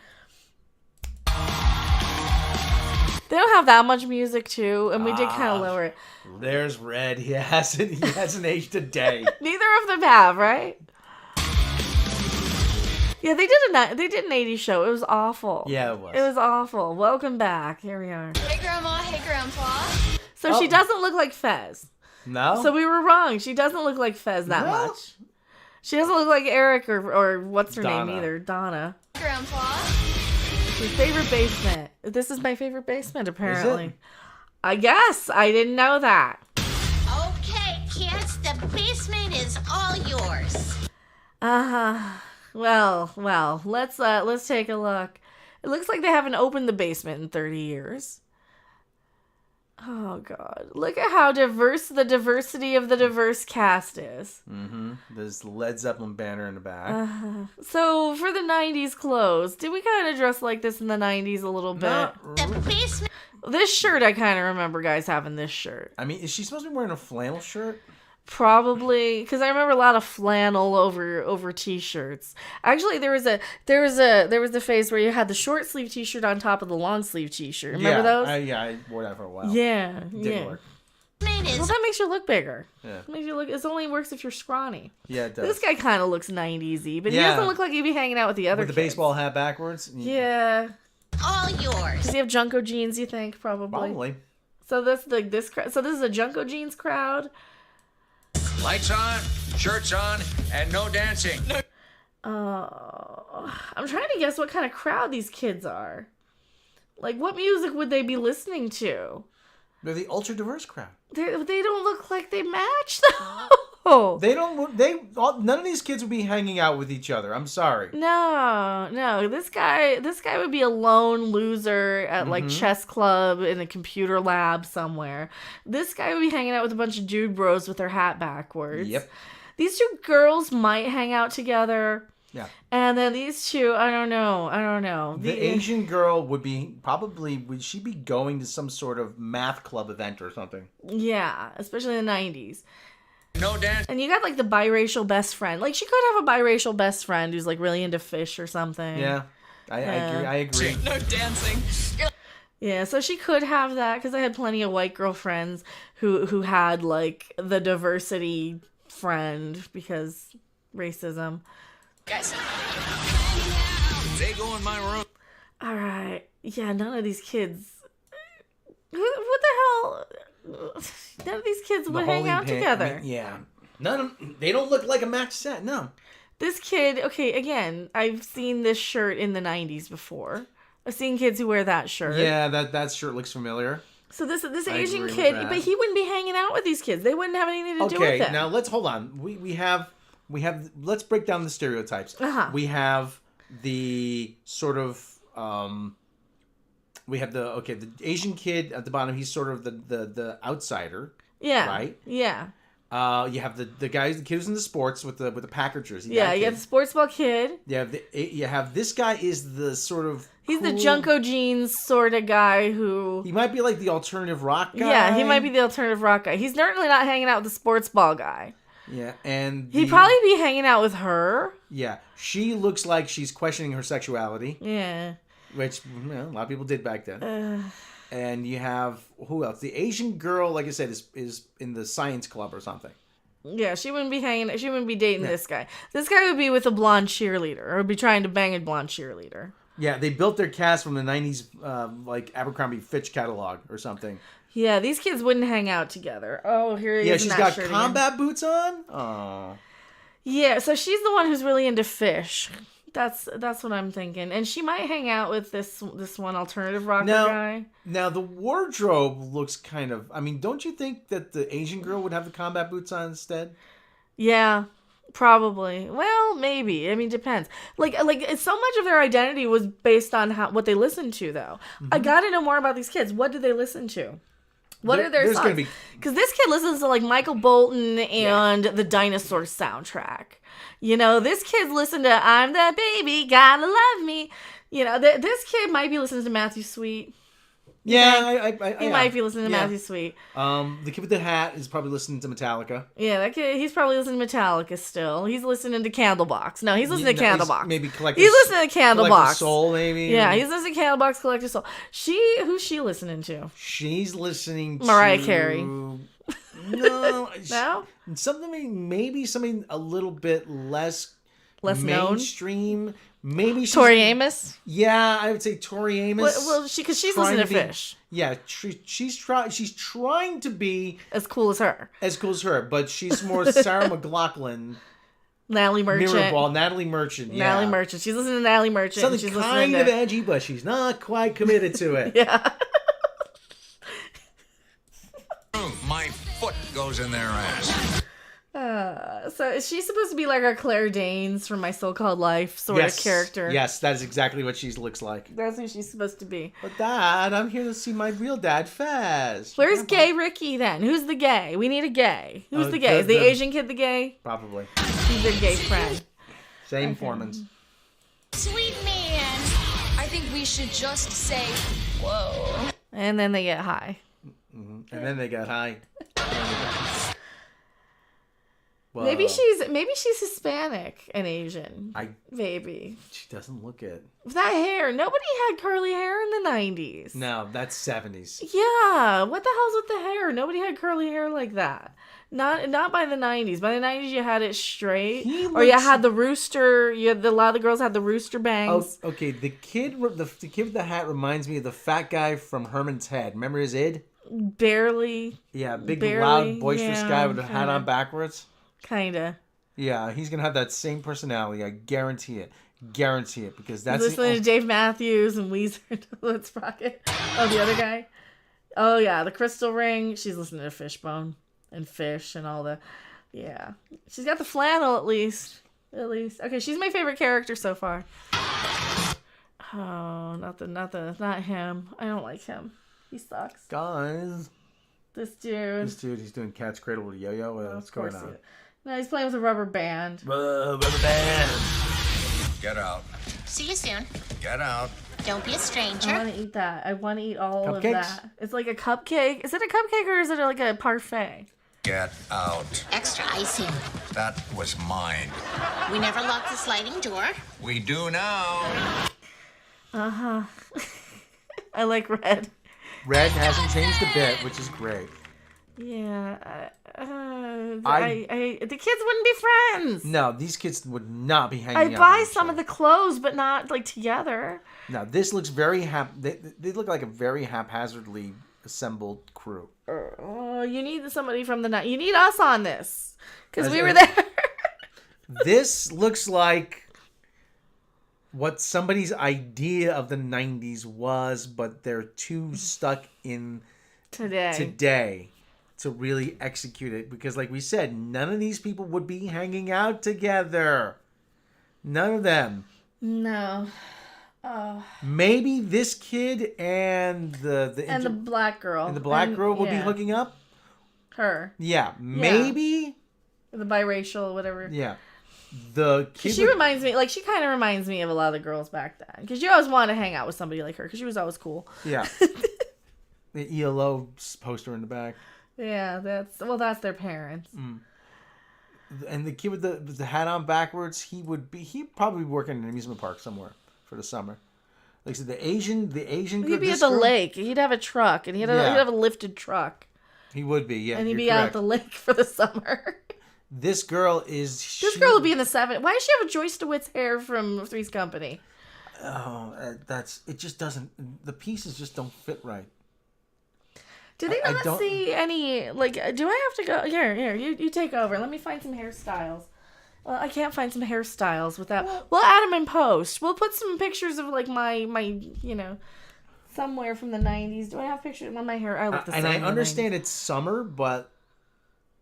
They don't have that much music too, and we did kind of lower it. There's Red. He hasn't aged a day. Neither of them have, right? Yeah, they did an 80s show. It was awful. Yeah, it was. It was awful. Welcome back. Here we are. Hey, Grandma. Hey, Grandpa. So she doesn't look like Fez. No? So we were wrong. She doesn't look like Fez that much. She doesn't look like Eric or what's her name either. Donna. Grandpa. Your favorite basement. This is my favorite basement, apparently. Is it? I guess. I didn't know that. Okay, kids, the basement is all yours. Well, let's take a look. It looks like they haven't opened the basement in 30 years. Oh God! Look at how diverse the diversity of the diverse cast is. Mm-hmm. There's Led Zeppelin banner in the back. So for the 90s clothes, did we kind of dress like this in the 90s a little bit? The basement. This shirt, I kind of remember guys having this shirt. I mean, is she supposed to be wearing a flannel shirt? Probably, because I remember a lot of flannel over t-shirts. Actually, there was the phase where you had the short sleeve t-shirt on top of the long sleeve t-shirt. Remember those? I wore that for a while. Yeah, Didn't work. Well, that makes you look bigger. Yeah. It only works if you're scrawny. Yeah, it does. This guy kind of looks 90s-y, but he doesn't look like he'd be hanging out with the other with the kids. baseball hat backwards. Yeah. All yours. Does he have Junko jeans? You think probably? So this is a Junko jeans crowd. Lights on, shirts on, and no dancing. I'm trying to guess what kind of crowd these kids are. Like, what music would they be listening to? They're the ultra diverse crowd. They don't look like they match though. No. None of these kids would be hanging out with each other. I'm sorry. No. This guy would be a lone loser at like chess club in a computer lab somewhere. This guy would be hanging out with a bunch of dude bros with their hat backwards. Yep. These two girls might hang out together. Yeah. And then these two, I don't know. The Asian girl would she be going to some sort of math club event or something? Yeah, especially in the 90s. No dance. And you got like the biracial best friend. Like she could have a biracial best friend who's like really into fish or something. Yeah. I agree. No dancing. Yeah, so she could have that because I had plenty of white girlfriends who had like the diversity friend because racism. Guys. They go in my room. All right. Yeah, none of these kids. What the hell? None of these kids would hang out together. Yeah. They don't look like a match set. No. This kid, okay, again, I've seen this shirt in the 90s before. I've seen kids who wear that shirt. Yeah, that shirt looks familiar. So this Asian kid, but he wouldn't be hanging out with these kids. They wouldn't have anything to do with it. Okay, now let's hold on. We have let's break down the stereotypes. We have the sort of we have the Asian kid at the bottom. He's sort of the outsider. Yeah. Right. Yeah. You have the kid who's in the sports with the Packer jersey. Yeah, you have the sports ball kid. You have this guy is the sort of he's the Junko Jeans sort of guy who he might be like the alternative rock guy. Yeah, he might be the alternative rock guy. He's certainly not hanging out with the sports ball guy. Yeah, and he'd probably be hanging out with her. Yeah, she looks like she's questioning her sexuality. Yeah, which a lot of people did back then. And you have who else? The Asian girl, like I said, is in the science club or something. Yeah, she wouldn't be dating this guy. This guy would be with a blonde cheerleader, or would be trying to bang a blonde cheerleader. Yeah, they built their cast from the 90s, like Abercrombie Fitch catalog or something. Yeah, these kids wouldn't hang out together. Oh, here he is. Yeah, she's got combat boots on. Oh. Yeah, so she's the one who's really into fish. That's what I'm thinking, and she might hang out with this one alternative rocker guy. Now the wardrobe looks kind of. I mean, don't you think that the Asian girl would have the combat boots on instead? Yeah, probably. Well, maybe. I mean, depends. Like so much of their identity was based on what they listened to, though. Mm-hmm. I got to know more about these kids. What do they listen to? What are their songs? Because this kid listens to like Michael Bolton and the Dinosaur soundtrack. You know, this kid's listening to I'm the baby, gotta love me. You know, this kid might be listening to Matthew Sweet. Yeah, he might be listening to Matthew Sweet. The kid with the hat is probably listening to Metallica. Yeah, that kid, he's probably listening to Metallica still. He's listening to Candlebox. No, he's listening to Candlebox. Maybe He's listening to Candlebox. Soul, maybe. Yeah, he's listening to Candlebox, Collective Soul. Who's she listening to? She's listening to Mariah Carey. No, no. Maybe something a little bit less mainstream. Known? Maybe Tori Amos. Yeah, I would say Tori Amos. Well, because she's listening to Fish. Yeah, she's trying to be as cool as her. But she's more Sarah McLachlan. Natalie Merchant. Natalie Merchant. Yeah. Natalie Merchant. She's listening to Natalie Merchant. Something she's kind of edgy, but she's not quite committed to it. Yeah. My foot goes in their ass. So she's supposed to be like our Claire Danes from My So-Called Life sort of character. Yes, that is exactly what she looks like. That's who she's supposed to be. But Dad, I'm here to see my real dad Faz. Where's Gay Ricky then? Who's the gay? We need a gay. Who's the gay? Is the Asian kid the gay? Probably. He's their gay friend. Same Formans. Sweet man. I think we should just say, whoa. And then they get high. Mm-hmm. And then they got high. Whoa. Maybe she's Hispanic and Asian. Maybe. She doesn't look it. With that hair. Nobody had curly hair in the 90s. No, that's 70s. Yeah. What the hell's with the hair? Nobody had curly hair like that. Not by the 90s. By the 90s, you had it straight. Or you had the rooster. A lot of the girls had the rooster bangs. Oh, okay. The kid with the hat reminds me of the fat guy from Herman's Head. Remember his id? Barely. Yeah, loud, boisterous guy with a hat on backwards. Kinda. Yeah, he's gonna have that same personality. I guarantee it. Because that's listening to Dave Matthews and Weezer. Let's rock it. Oh, the other guy. Oh yeah, the Crystal Ring. She's listening to Fishbone and Fish and all the Yeah. She's got the flannel at least. Okay, she's my favorite character so far. Oh, nothing. Not him. I don't like him. He sucks. Guys. This dude. He's doing cat's cradle with a yo-yo. What's going on? No, he's playing with a rubber band. Rubber band. Get out. See you soon. Get out. Don't be a stranger. I want to eat that. I want to eat all Cupcakes? of that. It's like a cupcake. Is it a cupcake or is it like a parfait? Get out. Extra icing. That was mine. We never locked the sliding door. We do now. Uh-huh. I like red. Red hasn't changed a bit, which is great. Yeah. The kids wouldn't be friends. No, these kids would not be hanging I'd out. buy some of the clothes, but not like together. No, this looks very they look like a very haphazardly assembled crew. Oh, you need somebody from the night. You need us on this because we were there. This looks like what somebody's idea of the 90s was, but they're too stuck in today to really execute it. Because like we said, none of these people would be hanging out together. None of them. No. Oh. Maybe this kid and the black girl. And the black girl will be hooking up? Her. Yeah. Maybe. Yeah. The biracial, whatever. Yeah. The kid she reminds me, like, she kind of reminds me of a lot of the girls back then. Because you always want to hang out with somebody like her. Because she was always cool. Yeah. The ELO poster in the back. Yeah, that's their parents. Mm. And the kid with the hat on backwards, he'd probably be working in an amusement park somewhere for the summer. Like I said, the Asian he'd be at the lake. He'd have a truck, and he'd have a lifted truck. He would be, yeah. And he'd be out at the lake for the summer. This girl would be in the 70s. Why does she have a Joyce DeWitt's hair from Three's Company? Oh, it just doesn't. The pieces just don't fit right. Do they not see any, like, do I have to go? Here, you take over. Let me find some hairstyles. Well, I can't find some hairstyles without, we'll add them in post. We'll put some pictures of, like, my somewhere from the 90s. Do I have pictures of my hair? I look the same. And I understand it's summer, but.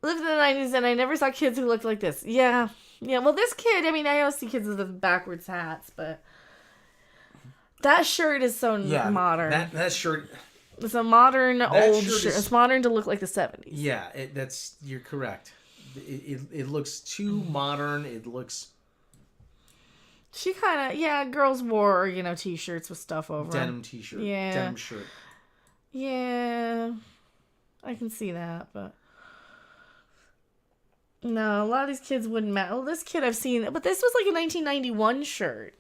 Lived in the 90s and I never saw kids who looked like this. Yeah. Yeah, well, this kid, I mean, I always see kids with the backwards hats, but that shirt is so modern. That shirt. It's a modern old shirt. It's modern to look like the 70s. Yeah, you're correct. It looks too modern. It looks. She kind of, girls wore, t-shirts with stuff over Denim t-shirt. Yeah. Denim shirt. Yeah. I can see that, but. No, a lot of these kids wouldn't match. Well, this kid I've seen, but this was like a 1991 shirt.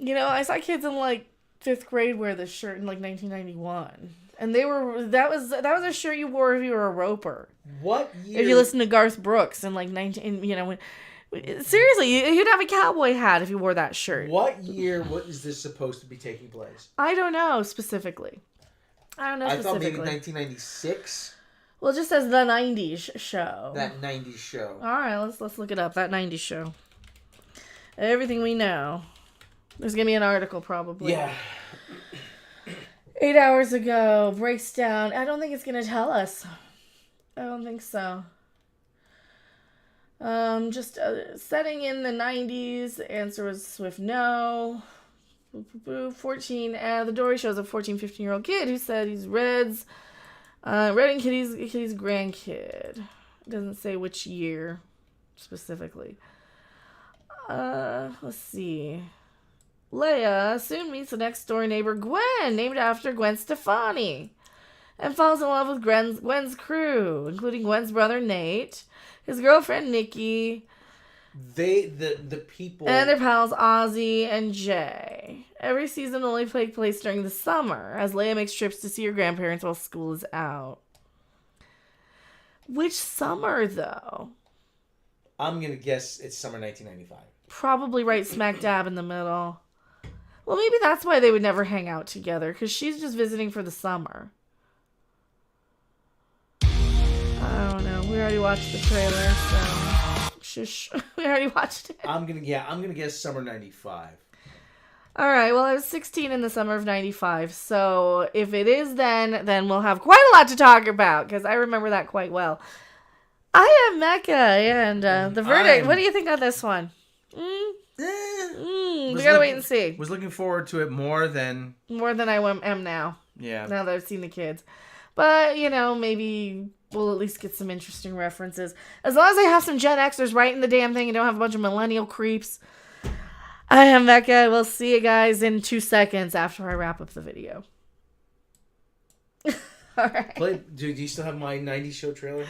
I saw kids in like 5th grade wear this shirt in like 1991, and that was a shirt you wore if you were a roper. What year? If you listen to Garth Brooks in like 19, seriously, you'd have a cowboy hat if you wore that shirt. What year? What is this supposed to be taking place? I don't know specifically. I thought maybe 1996. Well, it just says the 90s show. That 90s show. All right, let's look it up. That 90s show. Everything we know. There's going to be an article probably. Yeah. 8 hours ago, breaks down. I don't think it's going to tell us. I don't think so. Just setting in the 90s. The answer was swift no. 14. The Dory shows a 14, 15-year-old kid who said he's Red's. Red and Kitty's grandkid. It doesn't say which year specifically. Let's see. Leia soon meets the next door neighbor Gwen, named after Gwen Stefani, and falls in love with Gwen's crew, including Gwen's brother Nate, his girlfriend Nikki, the people, and their pals Ozzy and Jay. Every season only takes place during the summer, as Leia makes trips to see her grandparents while school is out. Which summer, though? I'm going to guess it's summer 1995. Probably right smack dab in the middle. Well, maybe that's why they would never hang out together, because she's just visiting for the summer. I don't know. We already watched the trailer, so... Shush. We already watched it. I'm gonna guess summer 95. All right, well, I was 16 in the summer of 95, so if it is then we'll have quite a lot to talk about, because I remember that quite well. I am Mecca, and the verdict. What do you think on this one? We gotta wait and see. Was looking forward to it more than I am now. Yeah. Now that I've seen the kids, but maybe we'll at least get some interesting references. As long as I have some Gen Xers writing the damn thing and don't have a bunch of millennial creeps. I am Mecca. We'll see you guys in 2 seconds after I wrap up the video. All right. Do you still have my 90s show trailer?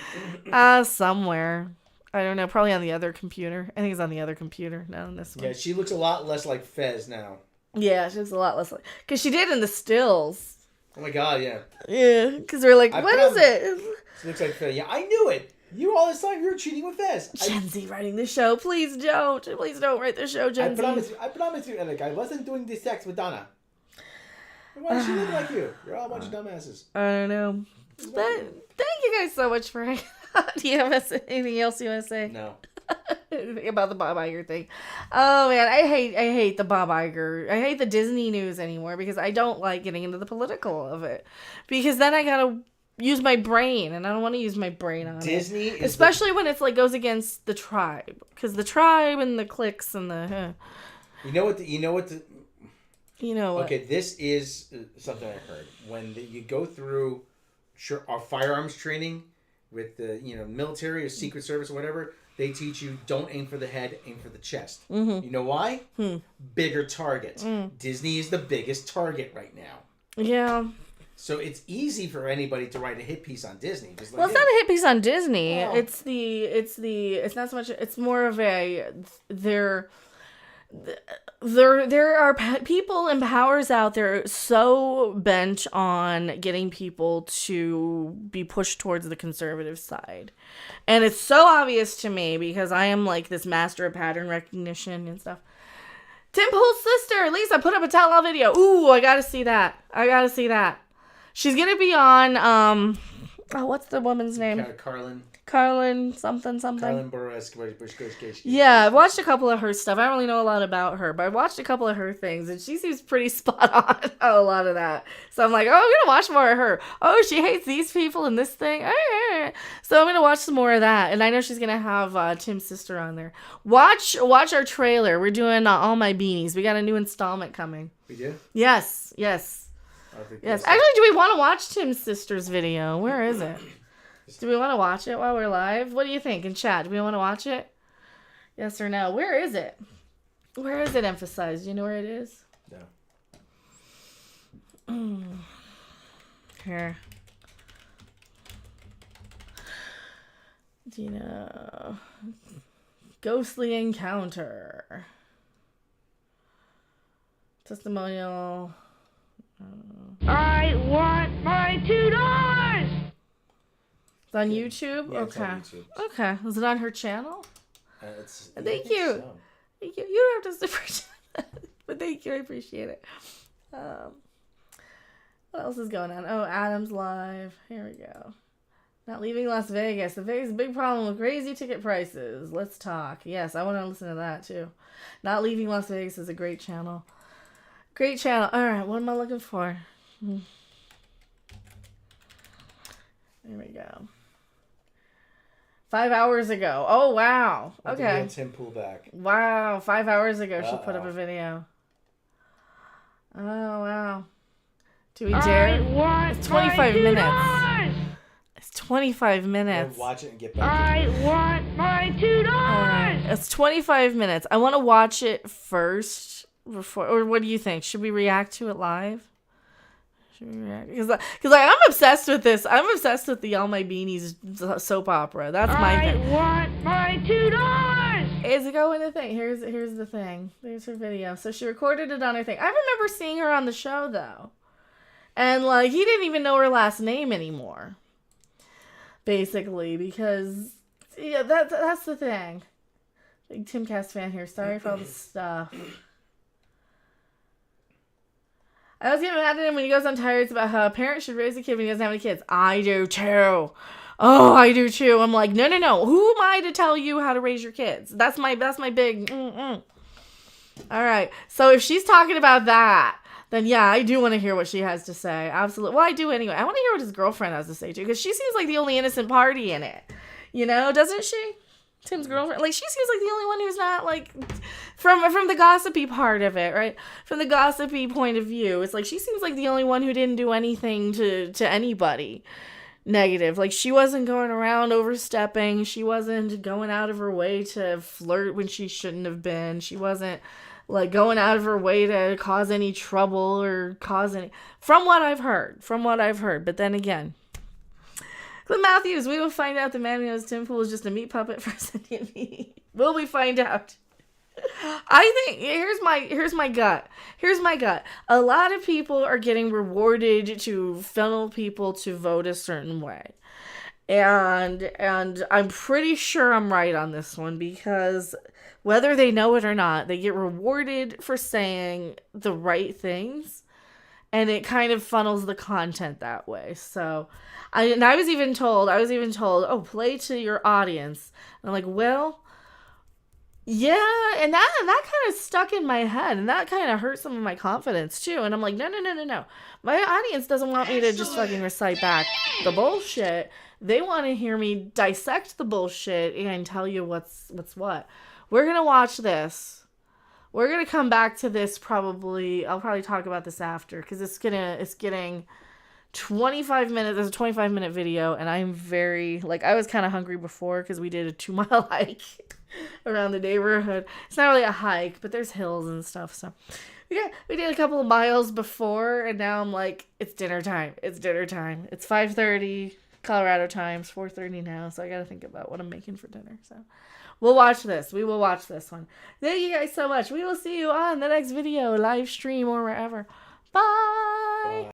Somewhere. I don't know. Probably on the other computer. I think it's on the other computer, not on this one. Yeah, she looks a lot less like Fez now. Yeah, she looks a lot less like... Because she did in the stills. Oh my god, yeah. Yeah, because we're like, what is it? She looks like Fez. Yeah, I knew it. You all this time you were cheating with Fez. Gen Z writing the show. Please don't. Please don't write the show, Gen Z. I promise you, Eric, I wasn't doing the sex with Donna. Why does she look like you? You're all a bunch of dumbasses. I don't know. But thank you guys so much for hanging out. Do you have anything else you want to say? No. About the Bob Iger thing. Oh man, I hate the Bob Iger. I hate the Disney news anymore because I don't like getting into the political of it. Because then I gotta use my brain, and I don't want to use my brain on Disney it. Especially when it's like goes against the tribe, because the tribe and the cliques and the. You know what? Okay, this is something I heard when you go through our firearms training with the military or Secret Service or whatever. They teach you don't aim for the head, aim for the chest. Mm-hmm. You know why? Bigger target. Disney is the biggest target right now. Yeah. So it's easy for anybody to write a hit piece on Disney. It's not a hit piece on Disney. Oh. It's not so much. It's more of there are people in powers out there so bent on getting people to be pushed towards the conservative side. And it's so obvious to me because I am like this master of pattern recognition and stuff. Tim Pool's sister, Lisa, put up a tell-all video. Ooh, I gotta see that. She's gonna be on, what's the woman's name? Carlin something. Carlin Burresque. Yeah, I've watched a couple of her stuff. I don't really know a lot about her, but I watched a couple of her things, and she seems pretty spot on a lot of that. So I'm like, I'm going to watch more of her. Oh, she hates these people and this thing. So I'm going to watch some more of that, and I know she's going to have Tim's sister on there. Watch our trailer. We're doing All My Beanies. We got a new installment coming. We do? Yes. Actually, do we want to watch Tim's sister's video? Where is it? Do we want to watch it while we're live? What do you think in chat? Do we want to watch it? Yes or no? Where is it? Where is it emphasized? Do you know where it is? No. Here. Gina. Ghostly encounter. Testimonial. I want my $2! It's on YouTube? Yeah, okay. It's on YouTube. Okay. Is it on her channel? Thank you. So. Thank you. You don't have to super chat, but thank you. I appreciate it. What else is going on? Oh, Adam's live. Here we go. Not leaving Las Vegas. The Vegas big problem with crazy ticket prices. Let's talk. Yes, I want to listen to that too. Not leaving Las Vegas is a great channel. Great channel. All right. What am I looking for? There we go. 5 hours ago. Oh, wow. Okay. Tim Pool back. Wow. 5 hours ago, she put up a video. Oh, wow. Do we dare? It's 25 minutes. It's 25 minutes. We'll watch it and get back. I want my $2. All right. It's 25 minutes. I want to watch it first before. Or what do you think? Should we react to it live? Because I'm obsessed with this. I'm obsessed with the All My Beanies soap opera. That's my thing. I want my $2. Is it going to thing? Here's the thing. There's her video. So she recorded it on her thing. I remember seeing her on the show though, and like he didn't even know her last name anymore. Basically, because yeah, that's the thing. Big Timcast fan here. Sorry for all the stuff. I was getting mad at him when he goes on tirades about how a parent should raise a kid when he doesn't have any kids. I do too. Oh, I do too. I'm like, no. Who am I to tell you how to raise your kids? That's my big. All right. So if she's talking about that, then yeah, I do want to hear what she has to say. Absolutely. Well, I do anyway. I want to hear what his girlfriend has to say too, because she seems like the only innocent party in it. You know, doesn't she? Tim's girlfriend. Like, she seems like the only one who's not, like, from the gossipy part of it, right? From the gossipy point of view, it's like she seems like the only one who didn't do anything to anybody negative. Like, she wasn't going around overstepping. She wasn't going out of her way to flirt when she shouldn't have been. She wasn't, like, going out of her way to cause any trouble or cause any... From what I've heard. But then again... Clint Matthews, we will find out the man who knows Tim Pool is just a meat puppet for Cindy and me. Will we find out? I think here's my gut. A lot of people are getting rewarded to funnel people to vote a certain way. And I'm pretty sure I'm right on this one, because whether they know it or not, they get rewarded for saying the right things, and it kind of funnels the content that way. So I was even told, oh, play to your audience. And I'm like, well, yeah, and that kind of stuck in my head, and that kind of hurt some of my confidence too. And I'm like, no. My audience doesn't want me to just fucking recite back the bullshit. They want to hear me dissect the bullshit and tell you what's what. We're gonna watch this. We're gonna come back to this probably. I'll probably talk about this after, because it's getting 25 minutes. There's a 25-minute video, and I'm very, like, I was kind of hungry before because we did a 2-mile hike around the neighborhood. It's not really a hike, but there's hills and stuff. So we did a couple of miles before, and now I'm like, it's dinner time. It's 5:30 Colorado time. It's 4:30 now, so I got to think about what I'm making for dinner. So we'll watch this. We will watch this one. Thank you guys so much. We will see you on the next video, live stream, or wherever. Bye.